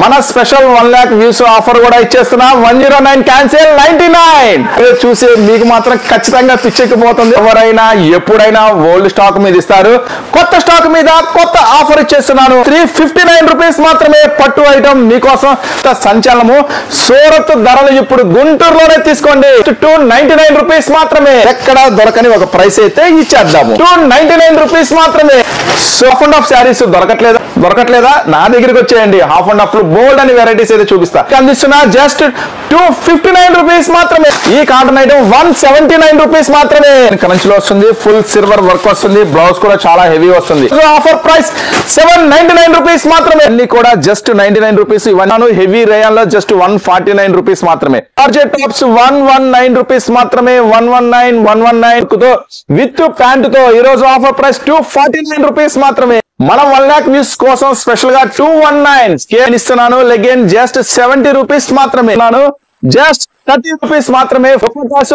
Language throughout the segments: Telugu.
మన స్పెషల్ 1 lakh వ్యూస్ ఆఫర్ కూడా ఇచ్చేస్తున్నా 109 క్యాన్సిల్ 99 చూసి మీకు మాత్రం ఖచ్చితంగా పిచ్చెక్కిపోతుంది. ఎవరైనా ఎప్పుడైనా ఓల్డ్ స్టాక్ మీద ఇస్తారు, కొత్త స్టాక్ మీద కొత్త ఆఫర్ ఇచ్చేస్తున్నాను. 359 రూపీస్ మాత్రమే పట్టు ఐటమ్ మీకోసం సంచలనము. సూరత్ ధరలు ఇప్పుడు గుంటూరులోనే తీసుకోండి. 299 రూపీస్ మాత్రమే. ఎక్కడ దొరకని ఒక ప్రైస్ అయితే ఇచ్చేద్దాము. 299 రూపీస్ మాత్రమే. హాఫ్ అండ్ హాఫ్ శారీస్ దొరకట్లేదా నా దగ్గరికి వచ్చేయండి. హాఫ్ అండ్ హాఫ్ లో బోల్డ్ అని వెరైటీస్ అయితే చూపిస్తా. అందిస్తున్నా జస్ట్ 259 రూపీస్ మాత్రమే. ఈ కాటన్ ఐటమ్ 179 రూపీస్ మాత్రమే. కంచిలో వస్తుంది, ఫుల్ సిల్వర్ వర్క్ వస్తుంది, బ్లౌజ్ కూడా చాలా హెవీ వస్తుంది. ఆఫర్ ప్రైస్ 799 రూపీస్ మాత్రమే. అన్ని కూడా జస్ట్ 99 రూపీస్. ఇవన్నీ హెవీ రేయాన్ లో జస్ట్ 149 రూపీస్ మాత్రమే. టార్జెట్ టాప్స్ 119 రూపీస్ మాత్రమే. 119 తో విత్ ప్యాంట్ తో ఈ రోజు ఆఫర్ ప్రైస్ 249 రూపీస్ మాత్రమే. మనం 1 lakh వ్యూస్ కోసం స్పెషల్ గా 219 ఇస్తున్నాను. లెగిన్ జస్ట్ 70 రూపీస్ మాత్రమే. జస్ట్ 30 రూపీస్ మాత్రమే. 30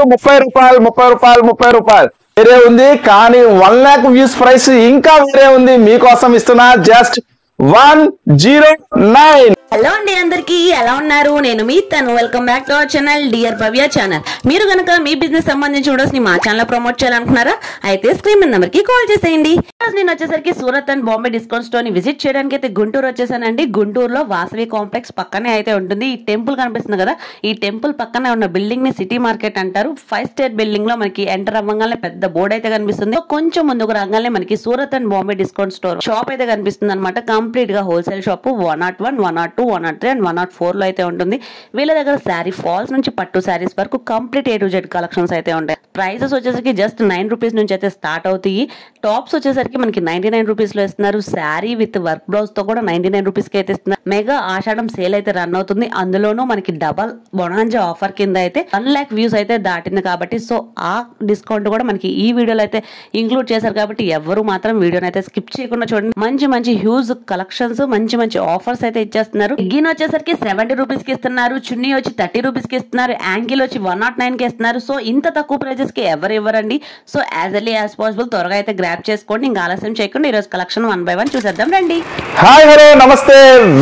రూపాయలు వేరే ఉంది, కానీ 1 lakh వ్యూస్ ప్రైస్ ఇంకా వేరే ఉంది. మీకోసం ఇస్తున్నా జస్ట్ 109. హలో అండి, అందరికి ఎలా ఉన్నారు? నేను మీ తను. Welcome back to our channel dear Bhavya channel. మీరు కనుక మీ బిజినెస్ సంబంధించి వీడియోస్ ని మా ఛానల్ ప్రమోట్ చేయాలనుకున్నారా? అయితే స్క్రీన్ మీద నెంబర్ కి కాల్ చేసేయండి. నేను వచ్చేసరికి Surat and Bombay discount store ని విజిట్ చేయడానికి అయితే గుంటూరు వచ్చేసానండి. గుంటూరులో వాసవి కాంప్లెక్స్ పక్కనే అయితే ఉంటుంది. ఈ టెంపుల్ కనిపిస్తుంది కదా, ఈ టెంపుల్ పక్కనే ఉన్న బిల్డింగ్ ని సిటీ మార్కెట్ అంటారు. 5 స్టేర్ బిల్డింగ్ లో మనకి ఎంటర్ అవ్వగానే పెద్ద బోర్డు అయితే కనిపిస్తుంది. కొంచెం ముందుకు రాగానే మనకి Surat and Bombay discount store shop అయితే కనిపిస్తుంది అనమాట. కంప్లీట్ గా హోల్సేల్ షాప్ 101, 102, 103 అండ్ 104 లో అయితే ఉంటుంది. వీళ్ళ దగ్గర శారీ ఫాల్స్ నుంచి పట్టు శారీస్ వరకు complete A to Z collections అయితే ఉంటాయి. ప్రైసెస్ వచ్చేసరికి జస్ట్ 9 రూపీస్ నుంచి అయితే స్టార్ట్ అవుతాయి. టాప్స్ వచ్చేసరికి మనకి 99 రూపీస్ లో ఇస్తున్నారు. శారీ విత్ వర్క్ బ్లౌజ్ తో కూడా 99 రూపీస్ కి అయితే ఇస్తున్నారు. మెగా ఆషాఢం సేల్ అయితే రన్ అవుతుంది. అందులోనూ మనకి డబల్ బొనాంజా ఆఫర్ కింద అయితే 1 lakh వ్యూస్ అయితే దాటింది కాబట్టి సో ఆ డిస్కౌంట్ కూడా మనకి ఈ వీడియోలో అయితే ఇంక్లూడ్ చేశారు. కాబట్టి ఎవరు మాత్రం వీడియోని అయితే స్కిప్ చేయకుండా చూడండి. మంచి హ్యూజ్ కలెక్షన్స్, మంచి ఆఫర్స్ అయితే ఇచ్చేస్తున్నారు. గిన్ వచ్చేసరికి 70 రూపీస్ కి ఇస్తున్నారు. చున్నీ వచ్చి 30 రూపీస్ కి ఇస్తున్నారు. యాంకిల్ వచ్చి 109 కి ఇస్తున్నారు. సో ఇంత తక్కువ ప్రైజెస్ కి ఎవరు ఇవ్వరండి. So as early as possible త్వరగా అయితే గ్రాప్ చేసుకోండి. ఇంకా ఆలస్యం చేయకుండా ఈ రోజు కలెక్షన్ 1 by 1 చూసేద్దాం రండి. హాయ్ హలో నమస్తే,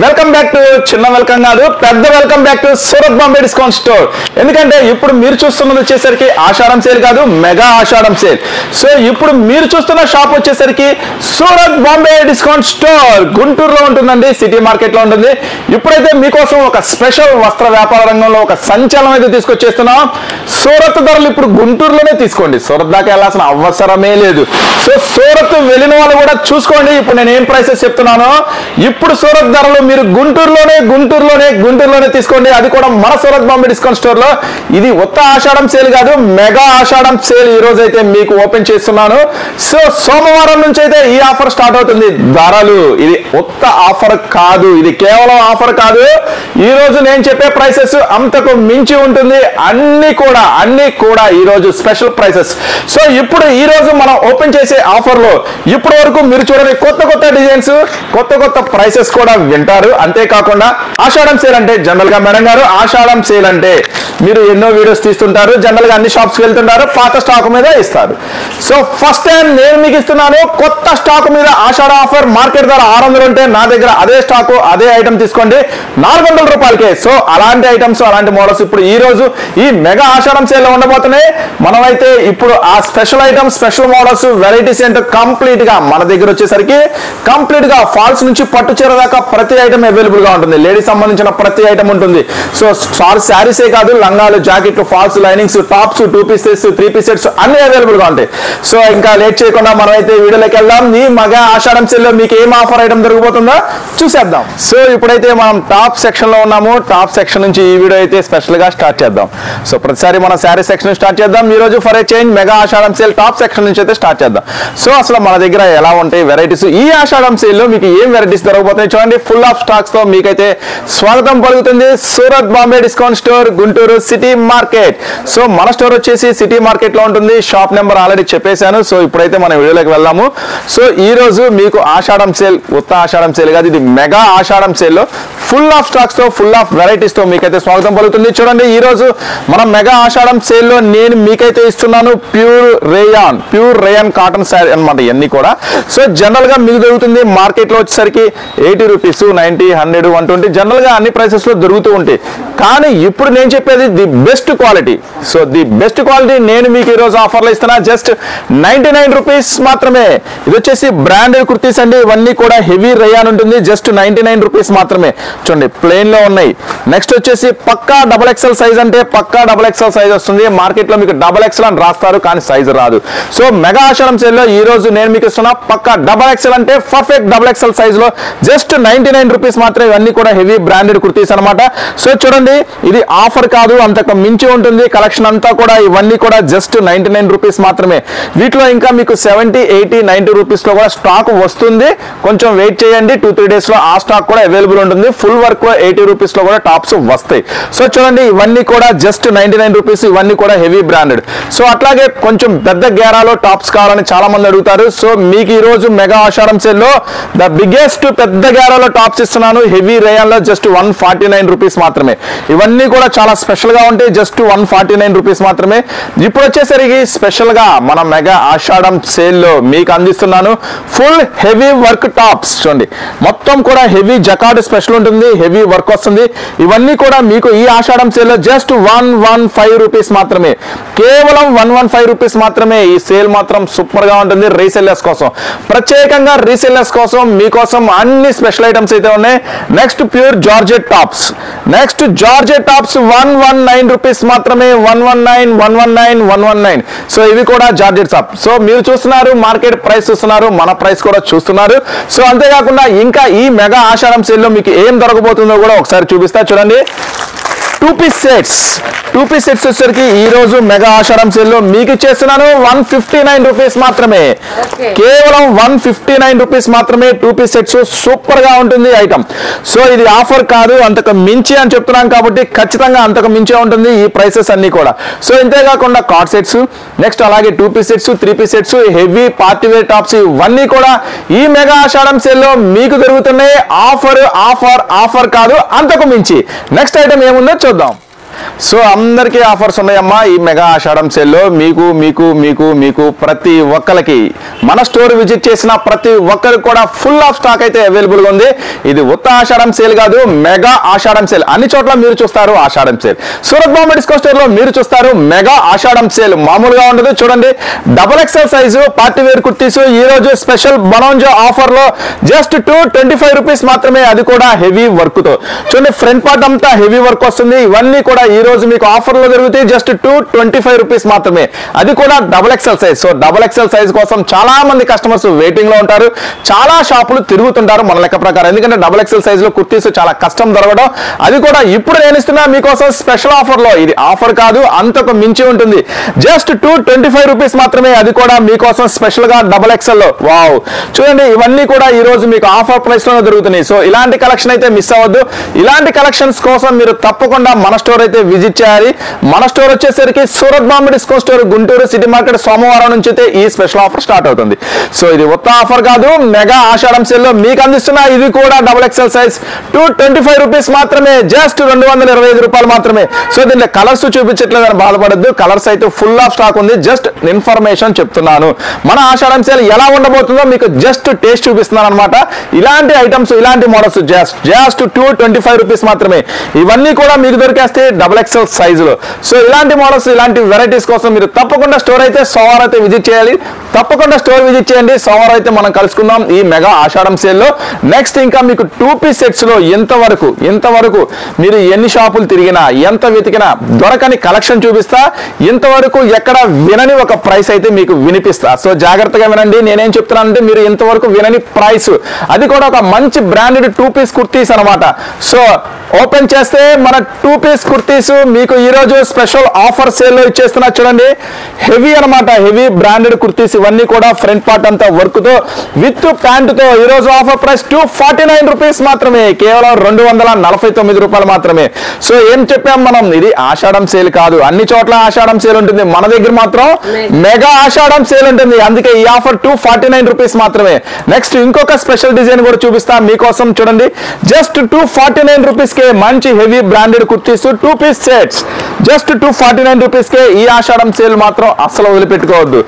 వెల్కమ్ బ్యాక్ టు చిన్న వెల్కమ్ కాదు పెద్ద welcome back to Surat Bombay discount store. ఎందుకంటే ఇప్పుడు మీరు చూస్తున్నది వచ్చేసరికి ఆషాఢం సేల్ కాదు, మెగా ఆషాఢం సేల్. సో ఇప్పుడు మీరు చూస్తున్న షాప్ వచ్చేసరికి సూరత్ బాంబే డిస్కౌంట్ స్టోర్ గుంటూరులో ఉంటుందండి, సిటీ మార్కెట్ లో ఉంటుంది. ఇప్పుడైతే మీకోసం ఒక స్పెషల్ వస్త్ర వ్యాపార రంగంలో ఒక సంచలనం అయితే తీసుకొచ్చేస్తున్నాం. సూరత్ ధరలు ఇప్పుడు గుంటూరులోనే తీసుకోండి, సూరత్ దాకా వెళ్ళాల్సిన అవసరమే లేదు. సో సూరత్ వెళ్ళిన వాళ్ళు కూడా చూసుకోండి. ఇప్పుడు నేను ఏం ప్రైసెస్ చెప్తున్నానో ఇప్పుడు సూరత్ ధరలు మీరు గుంటూరులోనే తీసుకోండి. అది కూడా మన సూరత్ బాంబే డిస్కౌంట్ స్టోర్ లో. ఇది ఉత్త ఆషాఢం సేల్ కాదు, మెగా ఆషాఢం సేల్ ఈ రోజు అయితే మీకు ఓపెన్ చేస్తున్నాను. సో సోమవారం నుంచి అయితే ఈ ఆఫర్ స్టార్ట్ అవుతుంది. ధరలు ఇది ఉత్త ఆఫర్ కాదు, ఇది కేవలం ఆఫర్ కాదు. ఈ రోజు నేను చెప్పే ప్రైసెస్ అంతకు మించి ఉంటుంది. అన్ని కూడా ఈ రోజు స్పెషల్ ప్రైసెస్. సో ఇప్పుడు ఈ రోజు మనం ఓపెన్ చేసే ఆఫర్ లో ఇప్పటి వరకు మీరు చూడని కొత్త డిజైన్స్, కొత్త ప్రైసెస్ కూడా వింటారు. అంతేకాకుండా ఆషాఢం సేల్ అంటే జనరల్ గా మేడం గారు ఆషాఢం సేల్ అంటే మీరు ఎన్నో వీడియోస్ తీస్తుంటారు, జనరల్ గా అన్ని షాప్స్ వెళ్తుంటారు, పాత స్టాక్ మీద ఇస్తారు. సో ఫస్ట్ టైం నేను మీకు ఇస్తున్నాను కొత్త స్టాక్ మీద ఆషాఢ ఆఫర్. మార్కెట్ ధర 600 ఉంటే నా దగ్గర అదే స్టాక్ అదే ఐటమ్ తీసుకోండి 400 రూపాయలకే. సో అలాంటి ఐటమ్స్, అలాంటి మోడల్స్ ఇప్పుడు ఈ రోజు ఈ మెగా ఆషాఢం సేల్ లో ఉండబోతున్నాయి. మనమైతే ఇప్పుడు ఆ special items, special models, varieties ఏంటో కంప్లీట్ గా మన దగ్గర వచ్చేసరికి కంప్లీట్ గా ఫాల్స్ నుంచి పట్టు చీర దాకా ప్రతి ఐటమ్ అవైలబుల్ గా ఉంటుంది. లేడీస్ సంబంధించిన ప్రతి ఐటమ్ ఉంటుంది. సో శారీసే కాదు, లంగాలు, జాకెట్లు, falls, linings, tops, 2 pieces, 3 pieces అన్ని అవైలబుల్ గా ఉంటాయి. సో ఇంకా లేట్ చేయకుండా మనమైతే వీడియోలోకి వెళ్దాం. ఈ మెగా ఆషాఢం సేల్ లో మీకు ఏం ఆఫర్ ఐటమ్ దొరికిపోతుందో చూసేద్దాం. సో ఇప్పుడైతే మనం టాప్ సెక్షన్ లో ఉన్నాము. టాప్ సెక్షన్ నుంచి ఈ వీడియో అయితే స్పెషల్ గా స్టార్ట్ చేద్దాం. సో ప్రతిసారి మన శారీ సెక్షన్ స్టార్ట్ చేద్దాం. ఈ రోజు for a change mega Ashadham sale top section నుంచి అయితే స్టార్ట్ చేద్దాం. సో అసలు మన దగ్గర ఎలా ఉంటాయి వెరైటీస్, ఈ ఆషాఢం సేల్ లో మీకు ఏం వెరైటీస్ దొరకబోతున్నాయి చూడండి. ఫుల్ ఆఫ్ స్టాక్స్ తో మీకైతే స్వాగతం పలుకుతుంది Surat Bombay discount store Guntur city market. So మన స్టోర్ వచ్చేసి సిటీ మార్కెట్ లో ఉంటుంది. షాప్ నెంబర్ ఆల్రెడీ చెప్పేశాను. సో ఇప్పుడైతే మన వీడియోలోకి వెళ్దాము. సో ఈ రోజు మీకు ఆషాఢం సేల్, ఉత్త ఆషాఢం సేల్ కాదు, ఇది మెగా ఆషాఢం సేల్ లో ఫుల్ ఆఫ్ స్టాక్స్ తో ఫుల్ ఆఫ్ వెరైటీస్ తో మీకైతే స్వాగతం పలుకుతుంది. చూడండి ఈ రోజు మనం మెగా ఆషాఢం సేల్ లో నేను మీకైతే ఇస్తున్నాను ప్యూర్ రేయాన్ కాటన్ శారీ అన్నమాట. ఇవన్నీ కూడా సో జనరల్ గా మీకు దొరుకుతుంది మార్కెట్ లో వచ్చేసరికి 80 రూపీస్, 90, 100, 120 జనరల్ గా అన్ని ప్రైసెస్ లో దొరుకుతూ ఉంటాయి. కానీ ఇప్పుడు నేను చెప్పేది the best quality. So the best quality నేను మీకు ఈ రోజు ఆఫర్ లో ఇస్తున్నా. జస్ట్ 99 రూపీస్ మాత్రమే. ఇది వచ్చేసి బ్రాండెడ్ కుర్తీస్ అండి. ఇవన్నీ కూడా హెవీ రేయాన్ ఉంటుంది. జస్ట్ 99 రూపీస్ మాత్రమే. చూడండి ప్లెయిన్ లో ఉన్నాయి. నెక్స్ట్ వచ్చేసి పక్కా XXL సైజ్ అంటే పక్కా XXL సైజ్ వస్తుంది. మార్కెట్ లో మీకు XXL అని రాస్తారు కానీ సైజ్ రాదు. సో మెగా ఆషాఢం సేల్ లో ఈ రోజు నేను మీకు ఇస్తున్నా పక్కా XXL అంటే పర్ఫెక్ట్ XXL సైజ్ లో జస్ట్ 99 రూపీస్ మాత్రమే. ఇవన్నీ కూడా హెవీ బ్రాండెడ్ కుర్తీస్ అనమాట. సో చూడండి ఇది ఆఫర్ కాదు, అంతకు మించి ఉంటుంది కలెక్షన్ అంతా కూడా. ఇవన్నీ కూడా జస్ట్ 99 రూపీస్ మాత్రమే. వీటిలో ఇంకా మీకు 70, 80, 90 రూపీస్ లో కూడా స్టాక్ వస్తుంది. కొంచెం వెయిట్ చేయండి, 2-3 డేస్ లో ఆ స్టాక్ కూడా అవైలబుల్ ఉంటుంది. ఫుల్ వర్క్ 80 రూపీస్ లో కూడా టాప్స్ వస్తాయి. సో చూడండి ఇవన్నీ కూడా జస్ట్ 99 రూపీస్. ఇవన్నీ కూడా హెవీ బ్రాండెడ్. సో అట్లాగే కొంచెం పెద్ద గేరాలో టాప్స్ కావాలని చాలా మంది అడుగుతారు. సో మీకు ఈ రోజు మెగా ఆషాఢం సేల్ లో ద బిగ్గెస్ట్ పెద్ద గేరాలో టాప్స్ ఇస్తున్నాను. హెవీ రేయాన్ లో జస్ట్ 149 రూపీస్ మాత్రమే. ఇవన్నీ కూడా చాలా స్పెషల్ గా ఉంటాయి. జస్ట్ 149 రూపీస్ మాత్రమే. ఇప్పుడు వచ్చేసరికి స్పెషల్ గా మన మెగా ఆషాఢం సేల్ లో మీకు అందిస్తున్నాను ఫుల్ హెవీ వర్క్ టాప్స్. చూడండి మొత్తం కూడా హెవీ జకార్డ్ స్పెషల్ ఉంటుంది, హెవీ వర్క్ వస్తుంది. ఇవన్నీ కూడా మీకు ఈ ఆషాఢం సేల్ లో జస్ట్ 115 రూపీస్ మాత్రమే. కేవలం 115 రూపీస్ మాత్రమే. ఈ సేల్ మాత్రం సూపర్ గా ఉంటుంది. రీసెల్లర్స్ కోసం ప్రత్యేకంగా రీసెల్లర్స్ కోసం మీకోసం అన్ని స్పెషల్ ఐటమ్స్ అయితే ఉన్నాయి. Next pure georgette tops. 119 rupees మాత్రమే. 119. సో ఇవి కూడా జార్జెట్ టాప్. సో మీరు చూస్తున్నారు మార్కెట్ ప్రైస్ చూస్తున్నారు, మన ప్రైస్ కూడా చూస్తున్నారు. సో అంతేకాకుండా ఇంకా ఈ మెగా ఆషాఢం సేల్ లో మీకు ఏం దొరకబోతుందో కూడా ఒకసారి చూపిస్తా. చూడండి 2 పీస్ సెట్స్ వచ్చేసరికి ఈ రోజు మెగా ఆషాఢం సేల్ లో మీకు ఇచ్చేస్తున్నాను 159 రూపీస్ మాత్రమే. కేవలం 159 రూపీస్ మాత్రమే. 2 పీస్ సెట్స్ సూపర్ గా ఉంటుంది ఐటమ్. సో ఇది ఆఫర్ కాదు, అంతకు మించి అని చెప్తున్నాం కాబట్టి ఖచ్చితంగా అంతకు మించే ఉంటుంది ఈ ప్రైసెస్ అన్ని కూడా. సో ఇంతేకాకుండా కార్డ్ సెట్స్, నెక్స్ట్ అలాగే 2 piece sets, 3 piece sets, heavy party wear tops ఇవన్నీ కూడా ఈ మెగా ఆషాఢం సేల్ లో మీకు దొరుకుతున్నాయి. ఆఫర్ కాదు, అంతకు మించి. నెక్స్ట్ ఐటమ్ ఏముందో చూద్దాం. సో అందరికీ ఆఫర్స్ ఉన్నాయమ్మా ఈ మెగా ఆషాఢం సేల్ లో. మీకు ప్రతి ఒక్కరికి మన స్టోర్ విజిట్ చేసిన ప్రతి ఒక్కరికి కూడా ఫుల్ ఆఫ్ స్టాక్ అయితే అవైలబుల్ గా ఉంది. ఇది ఉత్త ఆషాఢం సేల్ కాదు, మెగా ఆషాఢం సేల్. అన్ని చోట్ల మీరు చూస్తారు Ashadham sale. Surat Bombay discount store లో మీరు చూస్తారు మెగా ఆషాఢం సేల్. మామూలుగా ఉండదు. చూడండి XXL size party wear kurtis ఈ రోజు స్పెషల్ బనోంజో ఆఫర్ లో జస్ట్ 225 రూపీస్ మాత్రమే. అది కూడా హెవీ వర్క్ తో. చూడండి ఫ్రంట్ పార్ట్ అంతా హెవీ వర్క్ వస్తుంది. ఇవన్నీ కూడా ఈ రోజు మీకు ఆఫర్ లో దొరుకుతాయి. జస్ట్ 225 రూపీస్ మాత్రమే. అది కూడా XXL size. So XXL size కోసం చాలా మంది కస్టమర్స్ వెయిటింగ్ లో ఉంటారు. చాలా షాపులు తిరుగుతుంటారు మన లెక్క ప్రకారం. ఎందుకంటే XXL సైజ్ లో కుర్తీస్ చాలా కష్టం దొరకడం. అది కూడా ఇప్పుడు నేను ఇస్తున్నా మీకోసం స్పెషల్ ఆఫర్ లో. ఇది ఆఫర్ కాదు, అంతకు మించి ఉంటుంది. జస్ట్ 225 రూపీస్ మాత్రమే. అది కూడా మీకోసం స్పెషల్ గా XXL లో. వావ్ చూడండి ఇవన్నీ కూడా ఈ రోజు మీకు ఆఫర్ ప్రైస్ లోనే దొరుకుతున్నాయి. సో ఇలాంటి కలెక్షన్ అయితే మిస్ అవ్వద్దు. ఇలాంటి కలెక్షన్స్ కోసం మీరు తప్పకుండా మన స్టోర్ అయితే విజిట్ చేయాలి. మన స్టోర్ వచ్చేసరికి Surat Bombay discount store, Guntur city market. సోమవారం నుంచి అయితే ఈ స్పెషల్ ఆఫర్ స్టార్ట్ అవుతుంది. సో ఇది ఉత్త ఆఫర్ కాదు, మెగా ఆషాఢం సేల్ లో మీకు అందిస్తున్నా. ఇది కూడా XXL సైజ్ 225 రూపీస్ మాత్రమే. జస్ట్ 225 రూపాయలు మాత్రమే. సో దీంట్లో కలర్స్ చూపించట్లేదని బాధపడద్దు. కలర్స్ అయితే ఫుల్ ఆఫ్ స్టాక్ ఉంది. జస్ట్ ఇన్ఫర్మేషన్ చెప్తున్నాను. మన ఆషాఢం సేల్ ఎలా ఉండబోతుందో మీకు జస్ట్ టేస్ట్ చూపిస్తున్నాను అనమాట. ఇలాంటి ఐటమ్స్, ఇలాంటి మోడల్స్ జస్ట్ 225 రూపీస్ మాత్రమే. ఇవన్నీ కూడా మీకు దొరికేస్తే XXL సైజ్ లో. సో ఇలాంటి మోడల్స్, ఇలాంటి వెరైటీస్ కోసం మీరు తప్పకుండా స్టోర్ అయితే సోమవారం అయితే విజిట్ చేయాలి. తప్పకుండా స్టోర్ విజిట్ చేయండి. సోమవారం అయితే మనం కలుసుకుందాం ఈ మెగా ఆషాఢం సేల్ లో. నెక్స్ట్ ఇంకా మీకు 2 పీస్ సెట్స్ లో ఇంతవరకు మీరు ఎన్ని షాపులు తిరిగినా, ఎంత వెతికినా దొరకని కలెక్షన్ చూపిస్తా. ఇంతవరకు ఎక్కడ వినని ఒక ప్రైస్ అయితే మీకు వినిపిస్తా. సో జాగ్రత్తగా వినండి. నేనేం చెప్తున్నానంటే మీరు ఇంతవరకు వినని ప్రైస్, అది కూడా ఒక మంచి బ్రాండెడ్ 2 పీస్ కుర్తీస్ అనమాట. సో ఓపెన్ చేస్తే మన 2 పీస్ కుర్తీస్ మీకు ఈ రోజు స్పెషల్ ఆఫర్ సేల్ లో ఇచ్చేస్తున్నా చూడండి. హెవీ అన్నమాట, హెవీ బ్రాండెడ్ కుర్తీస్ ఇవన్నీ కూడా ఫ్రంట్ పార్ట్ అంతా వర్క్ తో విత్ ప్యాంట్ తో ఈ రోజు ఆఫర్ ప్రైస్ 249 రూపీస్ మాత్రమే, కేవలం 249 రూపాయలు మాత్రమే. సో ఏం చెప్పాం మనం, ఇది ఆషాఢం సేల్ కాదు, అన్ని చోట్ల ఆషాఢం సేల్ ఉంటుంది, మన దగ్గర మాత్రం మెగా ఆషాఢం సేల్ ఉంటుంది. అందుకే ఈ ఆఫర్ 249 రూపీస్ మాత్రమే. నెక్స్ట్ ఇంకొక స్పెషల్ డిజైన్ కూడా చూపిస్తా మీకోసం చూడండి. జస్ట్ 249 రూపీస్ కే మంచి heavy branded kurtis 2 piece sets just 249 rupees కే ఈ ఆషాఢం సేల్ మాత్రం అస్సలు వదిలిపెట్టుకోవద్దు.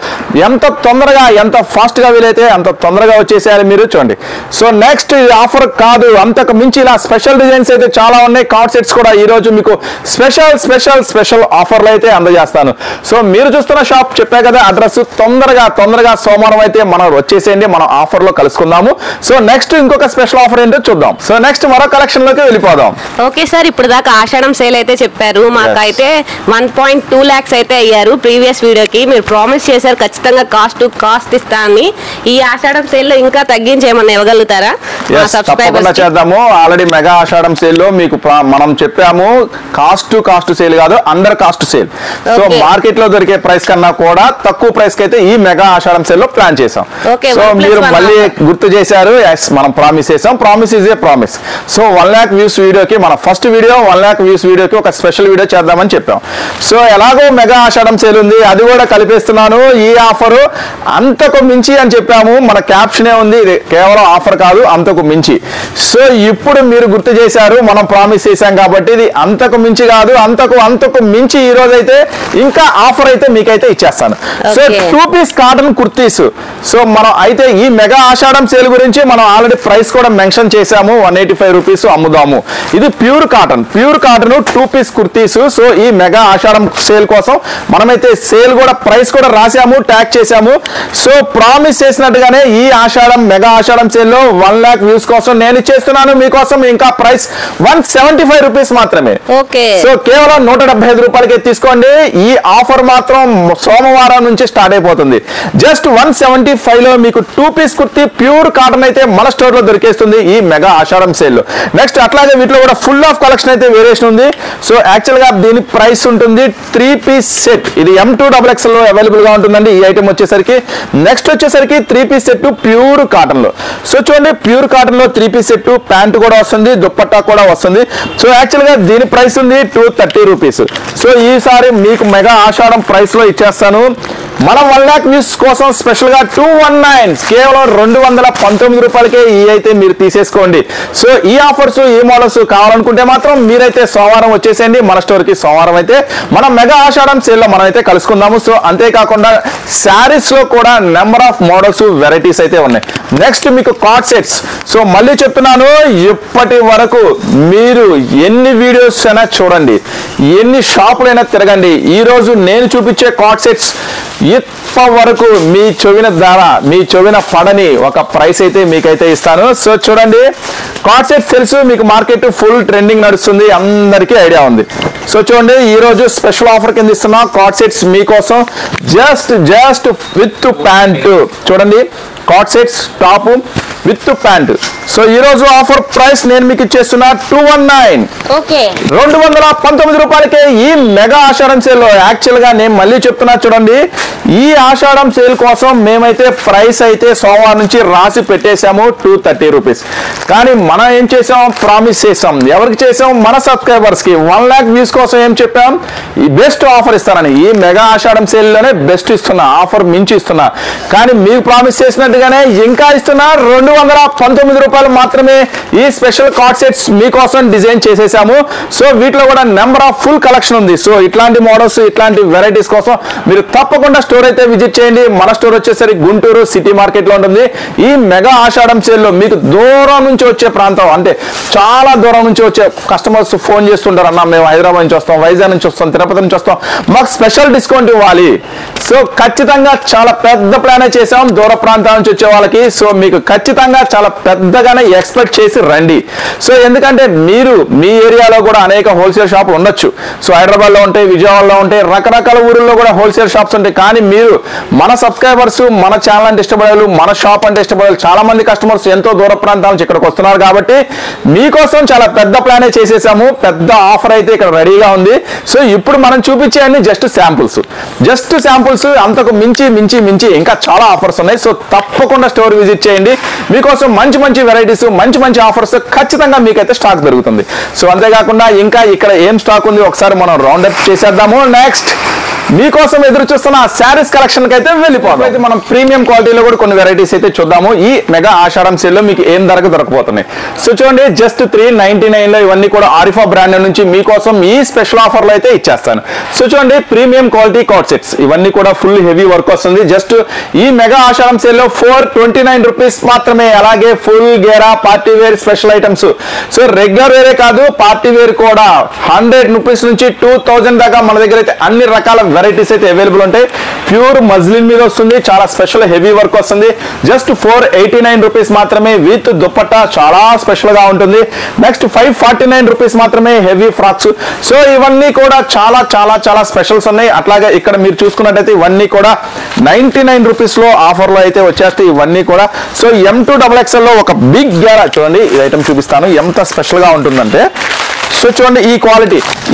ఎంత తొందరగా ఎంత ఫాస్ట్ గా వీలైతే అంత తొందరగా వచ్చేసేయాలి మీరు చూడండి. సో నెక్స్ట్ ఈ ఆఫర్ కాదు, అంతకు మించి ఇలా స్పెషల్ డిజైన్స్ అయితే చాలా ఉన్నాయి. కార్డ్ సెట్స్ కూడా ఈ రోజు మీకు స్పెషల్ స్పెషల్ స్పెషల్ ఆఫర్లు అయితే అందజేస్తాను. సో మీరు చూస్తున్న షాప్ చెప్పా కదా అడ్రస్, తొందరగా సోమవారం అయితే మనం వచ్చేసేయండి, మనం ఆఫర్ లో కలుసుకుందాము. సో నెక్స్ట్ ఇంకొక స్పెషల్ ఆఫర్ ఏంటో చూద్దాం. సో నెక్స్ట్ మరో కలెక్షన్ లోకి వెళ్ళిపోదాం. ఓకే సార్, ఇప్పుడు దాకా ఆషాఢం సేల్ అయితే చెప్పారు, మాకైతే 1.2 lakhs అయితే అయ్యారు. ప్రీవియస్ వీడియోకి మీరు ప్రామిస్ చేశారు ఖచ్చితంగా కాస్ట్ టు కాస్ట్ ఇస్తా అని. ఈ ఆషాఢం సేల్ లో ఇంకా తగ్గించేమన్నా ఇవ్వగలుగుతారా? తప్పకుండా చేద్దాము. ఆల్రెడీ మెగా ఆషాఢం సేల్ లో మీకు మనం చెప్పాము, కాస్ట్ టు కాస్ట్ సేల్ కాదు, under cost sale. So market లో దొరికే ప్రైస్ కన్నా కూడా తక్కువ ప్రైస్ కి అయితే ఈ మెగా ఆషాఢం సేల్ లో ప్లాన్ చేసాం. సో మీరు మళ్ళీ గుర్తు చేశారు, మనం ప్రామిస్ చేసాం, promise is a promise. So 1 lakh views వీడియోకి మన ఫస్ట్ వీడియో 1 lakh వ్యూస్ వీడియోకి ఒక స్పెషల్ వీడియో చేద్దామని చెప్పాం. సో ఎలాగో మెగా ఆషాఢం సేల్ ఉంది, అది కూడా కలిపేస్తున్నాను. ఈ ఆఫర్ అంతకు మించి అని చెప్పాము, మన క్యాప్షనే ఉంది, ఇది కేవలం ఆఫర్ కాదు అంతకు మించి. సో ఇప్పుడు మీరు గుర్తు చేశారు, మనం ప్రామిస్ చేశాం కాబట్టి ఇది అంతకు మించి కాదు, అంతకు మించి ఈ రోజు అయితే ఇంకా ఆఫర్ అయితే మీకైతే ఇచ్చేస్తాను. So 2 piece cotton kurtis. So మనం అయితే ఈ మెగా ఆషాఢం సేల్ గురించి మనం ఆల్రెడీ ప్రైస్ కూడా మెన్షన్ చేశాము, 185 రూపీస్ అమ్ముదాము. ఇది pure cotton 2 piece kurtis. So ఈ మెగా ఆషాఢం సేల్ కోసం మనమైతే సేల్ కూడా ప్రైస్ కూడా రాసాము, ట్యాగ్ చేసాము. సో ప్రామిస్ చేసినట్టుగానే ఈ ఆషాఢం మెగా ఆషాఢం సేల్ లో 1 lakh వ్యూస్ కోసం నేను ఇచ్చేస్తున్నాను మీకోసం ఇంకా ప్రైస్ 175 రూపీస్ మాత్రమే. సో కేవలం 175 రూపాయలకి తీసుకోండి. ఈ ఆఫర్ మాత్రం సోమవారం నుంచి స్టార్ట్ అయిపోతుంది. జస్ట్ 175 లో మీకు 2 పీస్ కుర్తీ ప్యూర్ కాటన్ అయితే మన స్టోర్ లో దొరికేస్తుంది ఈ మెగా ఆషాఢం సేల్ లో. నెక్స్ట్ అట్లాగే వీటిలో కూడా ఫుల్ ఆఫ్ కలెక్షన్ అయితే వేరియేషన్ ఉంది. సో యాక్చువల్ గా దీని ప్రైస్ ఉంటుంది 3 పీస్ సెట్, ఇది M2XXL లో అవైలబుల్ గా ఉంటుందండి ఈ ఐటమ్ వచ్చేసరికి. నెక్స్ట్ వచ్చేసరికి 3 పీస్ సెట్ ప్యూర్ కాటన్ లో. సో చూడండి ప్యూర్ కాటన్ లో 3 పీస్ సెట్, ప్యాంట్ కూడా వస్తుంది, దుప్పట్టా కూడా వస్తుంది. సో యాక్చువల్ గా దీని ప్రైస్ ఉంది 230 రూపీస్. సో ఈసారి మీకు మెగా ఆషాఢం ప్రైస్ లో ఇచ్చేస్తాను. మనం 1 lakh వ్యూస్ కోసం స్పెషల్ గా 219 కేవలం 219 రూపాయలకే ఈ అయితే మీరు తీసేసుకోండి. సో ఈ ఆఫర్స్ ఈ మోడల్స్ కావాలనుకుంటే మాత్రం మీరైతే సోమవారం వచ్చేసేయండి మన స్టోర్ కి. సోమవారం అయితే మనం మెగా ఆషాఢం సేల్ లో మనం అయితే కలుసుకుందాము. సో అంతేకాకుండా శారీస్ లో కూడా నెంబర్ ఆఫ్ మోడల్స్ వెరైటీస్ అయితే ఉన్నాయి. నెక్స్ట్ మీకు కార్డ్ సెట్స్. సో మళ్ళీ చెప్తున్నాను, ఇప్పటి వరకు మీరు ఎన్ని వీడియోస్ అయినా చూడండి, ఎన్ని షాపులైనా తిరగండి, ఈ రోజు నేను చూపించే కార్డ్ సెట్స్ ఇప్పటి వరకు మీ చెవిన పడని ఒక ప్రైస్ అయితే మీకైతే ఇస్తాను. సో చూడండి కార్డ్ సెట్స్ తెలుసు మీకు, మార్కెట్ ఫుల్ ట్రెండింగ్ నడుస్తుంది, అందరికీ ఐడియా ఉంది. సో చూడండి ఈ రోజు స్పెషల్ ఆఫర్ కింద ఇస్తున్నా కార్డ్ సెట్స్ మీకోసం జస్ట్ విత్ ప్యాంట్. చూడండి card sets top with pant. So ఈ రోజు ఆఫర్ ప్రైస్ నేను మీకు ఇచ్చేస్తున్నా 219 219 రూపాయలకే ఈ మెగా ఆషాఢం సేల్ లో. యాక్చువల్ గా నేను మళ్ళీ చెప్తున్నా చూడండి, ఈ ఆషాఢం సేల్ కోసం మేమైతే ప్రైస్ అయితే సోమవారం నుంచి రాసి పెట్టేశాము 230 రూపీస్. కానీ మనం ఏం చేసాం, ప్రామిస్ చేసాం. ఎవరికి చేసాం? మన సబ్స్క్రైబర్స్ కి. 1 lakh వ్యూస్ కోసం ఏం చెప్పాం, ఈ బెస్ట్ ఆఫర్ ఇస్తానని. ఈ మెగా ఆషాఢం సేల్ లోనే బెస్ట్ ఇస్తున్నా, ఆఫర్ మించి ఇస్తున్నా. కానీ మీకు ప్రామిస్ చేసినట్టుగానే ఇంకా ఇస్తున్నా 219 రూపాయలు మాత్రమే ఈ స్పెషల్ కార్డ్ సెట్స్ మీకోసం డిజైన్ చేసేసాము. సో వీటిలో కూడా నెంబర్ ఆఫ్ ఫుల్ కలెక్షన్ ఉంది. సో ఇట్లాంటి మోడల్స్ ఇట్లాంటి వెరైటీస్ కోసం మీరు తప్పకుండా స్టోర్ అయితే విజిట్ చేయండి. మన స్టోర్ వచ్చేసరికి గుంటూరు సిటీ మార్కెట్ లో ఉంటుంది. ఈ మెగా ఆషాఢం సేల్ లో మీకు దూరం నుంచి వచ్చే ప్రాంతం, అంటే చాలా దూరం నుంచి వచ్చే కస్టమర్స్ ఫోన్ చేస్తుంటారు, అన్న మేము హైదరాబాద్ నుంచి వస్తాం, వైజాగ్ నుంచి వస్తాం, తిరుపతి నుంచి వస్తాం, మాకు స్పెషల్ డిస్కౌంట్ ఇవ్వాలి. సో ఖచ్చితంగా చాలా పెద్ద ప్లానే చేసాం దూర ప్రాంతాల నుంచి వచ్చే వాళ్ళకి. సో మీకు ఖచ్చితంగా ఖచ్చితంగా చాలా పెద్దగానే ఎక్స్పెక్ట్ చేసి రండి. సో ఎందుకంటే మీరు మీ ఏరియాలో కూడా అనేక హోల్సేల్ షాపులు ఉండొచ్చు. సో హైదరాబాద్లో ఉంటాయి, విజయవాడలో ఉంటాయి, రకరకాల ఊరుల్లో కూడా హోల్సేల్ షాప్స్ ఉంటాయి. కానీ మీరు మన సబ్స్క్రైబర్స్, మన ఛానల్ అంటే ఇష్టపడే మన షాప్ అంటే ఇష్టపడే చాలా మంది కస్టమర్స్ ఎంతో దూర ప్రాంతాల నుంచి ఇక్కడికి వస్తున్నారు. కాబట్టి మీకోసం చాలా పెద్ద ప్లానే చేసేసాము. పెద్ద ఆఫర్ అయితే ఇక్కడ రెడీగా ఉంది. సో ఇప్పుడు మనం చూపించేయండి జస్ట్ శాంపుల్స్. అంతకు మించి ఇంకా చాలా ఆఫర్స్ ఉన్నాయి. సో తప్పకుండా స్టోర్ విజిట్ చేయండి. మీకోసం మంచి వెరైటీస్, మంచి ఆఫర్స్ ఖచ్చితంగా మీకైతే స్టాక్ దొరుకుతుంది. సో అంతేకాకుండా ఇంకా ఇక్కడ ఏం స్టాక్ ఉంది ఒకసారి మనం రౌండ్ అప్ చేసేద్దాము. నెక్స్ట్ మీకోసం ఎదురు చూస్తున్న శారీస్ కలెక్షన్ కి అయితే వెళ్ళిపోతాం. అయితే మనం ప్రీమియం క్వాలిటీలో కూడా కొన్ని వెరైటీస్ అయితే చూద్దాము. ఈ మెగా ఆషాఢం సేల్ లో మీకు ఏం ధరకు దొరకబోతున్నాయి. సో చూడండి, జస్ట్ 399 లో ఇవన్నీ కూడా ఆరిఫా బ్రాండ్ నుంచి మీకోసం ఈ స్పెషల్ ఆఫర్ లో అయితే ఇచ్చేస్తాను. సో చూడండి, ప్రీమియం క్వాలిటీ కార్డ్ సెట్స్ ఇవన్నీ కూడా ఫుల్ హెవీ వర్క్ వస్తుంది. జస్ట్ ఈ మెగా ఆషాఢం సేల్ లో 429 రూపీస్ మాత్రమే. అలాగే full ghera party wear special items. So regular వేరే కాదు, పార్టీ వేర్ కూడా 100 రూపీస్ నుంచి 2000 దాకా మన దగ్గర అయితే అన్ని రకాల వెరైటీస్ అయితే అవైలబుల్ ఉంటాయి. ప్యూర్ మజ్లిన్ మీద వస్తుంది, చాలా స్పెషల్ హెవీ వర్క్ వస్తుంది. జస్ట్ 489 రూపీస్ మాత్రమే విత్ దుపట్టా, చాలా స్పెషల్ గా ఉంటుంది. నెక్స్ట్ 549 రూపీస్ మాత్రమే హెవీ ఫ్రాక్స్. సో ఇవన్నీ కూడా చాలా స్పెషల్స్ ఉన్నాయి. అట్లాగే ఇక్కడ మీరు చూసుకున్నట్టయితే ఇవన్నీ కూడా 99 రూపీస్ లో ఆఫర్ లో అయితే వచ్చేస్తాయి ఇవన్నీ కూడా. సో M2XXL లో ఒక బిగ్ గ్యారా చూడండి, ఈ ఐటమ్ చూపిస్తాను ఎంత స్పెషల్ గా ఉంటుందంటే. సో చూడండి,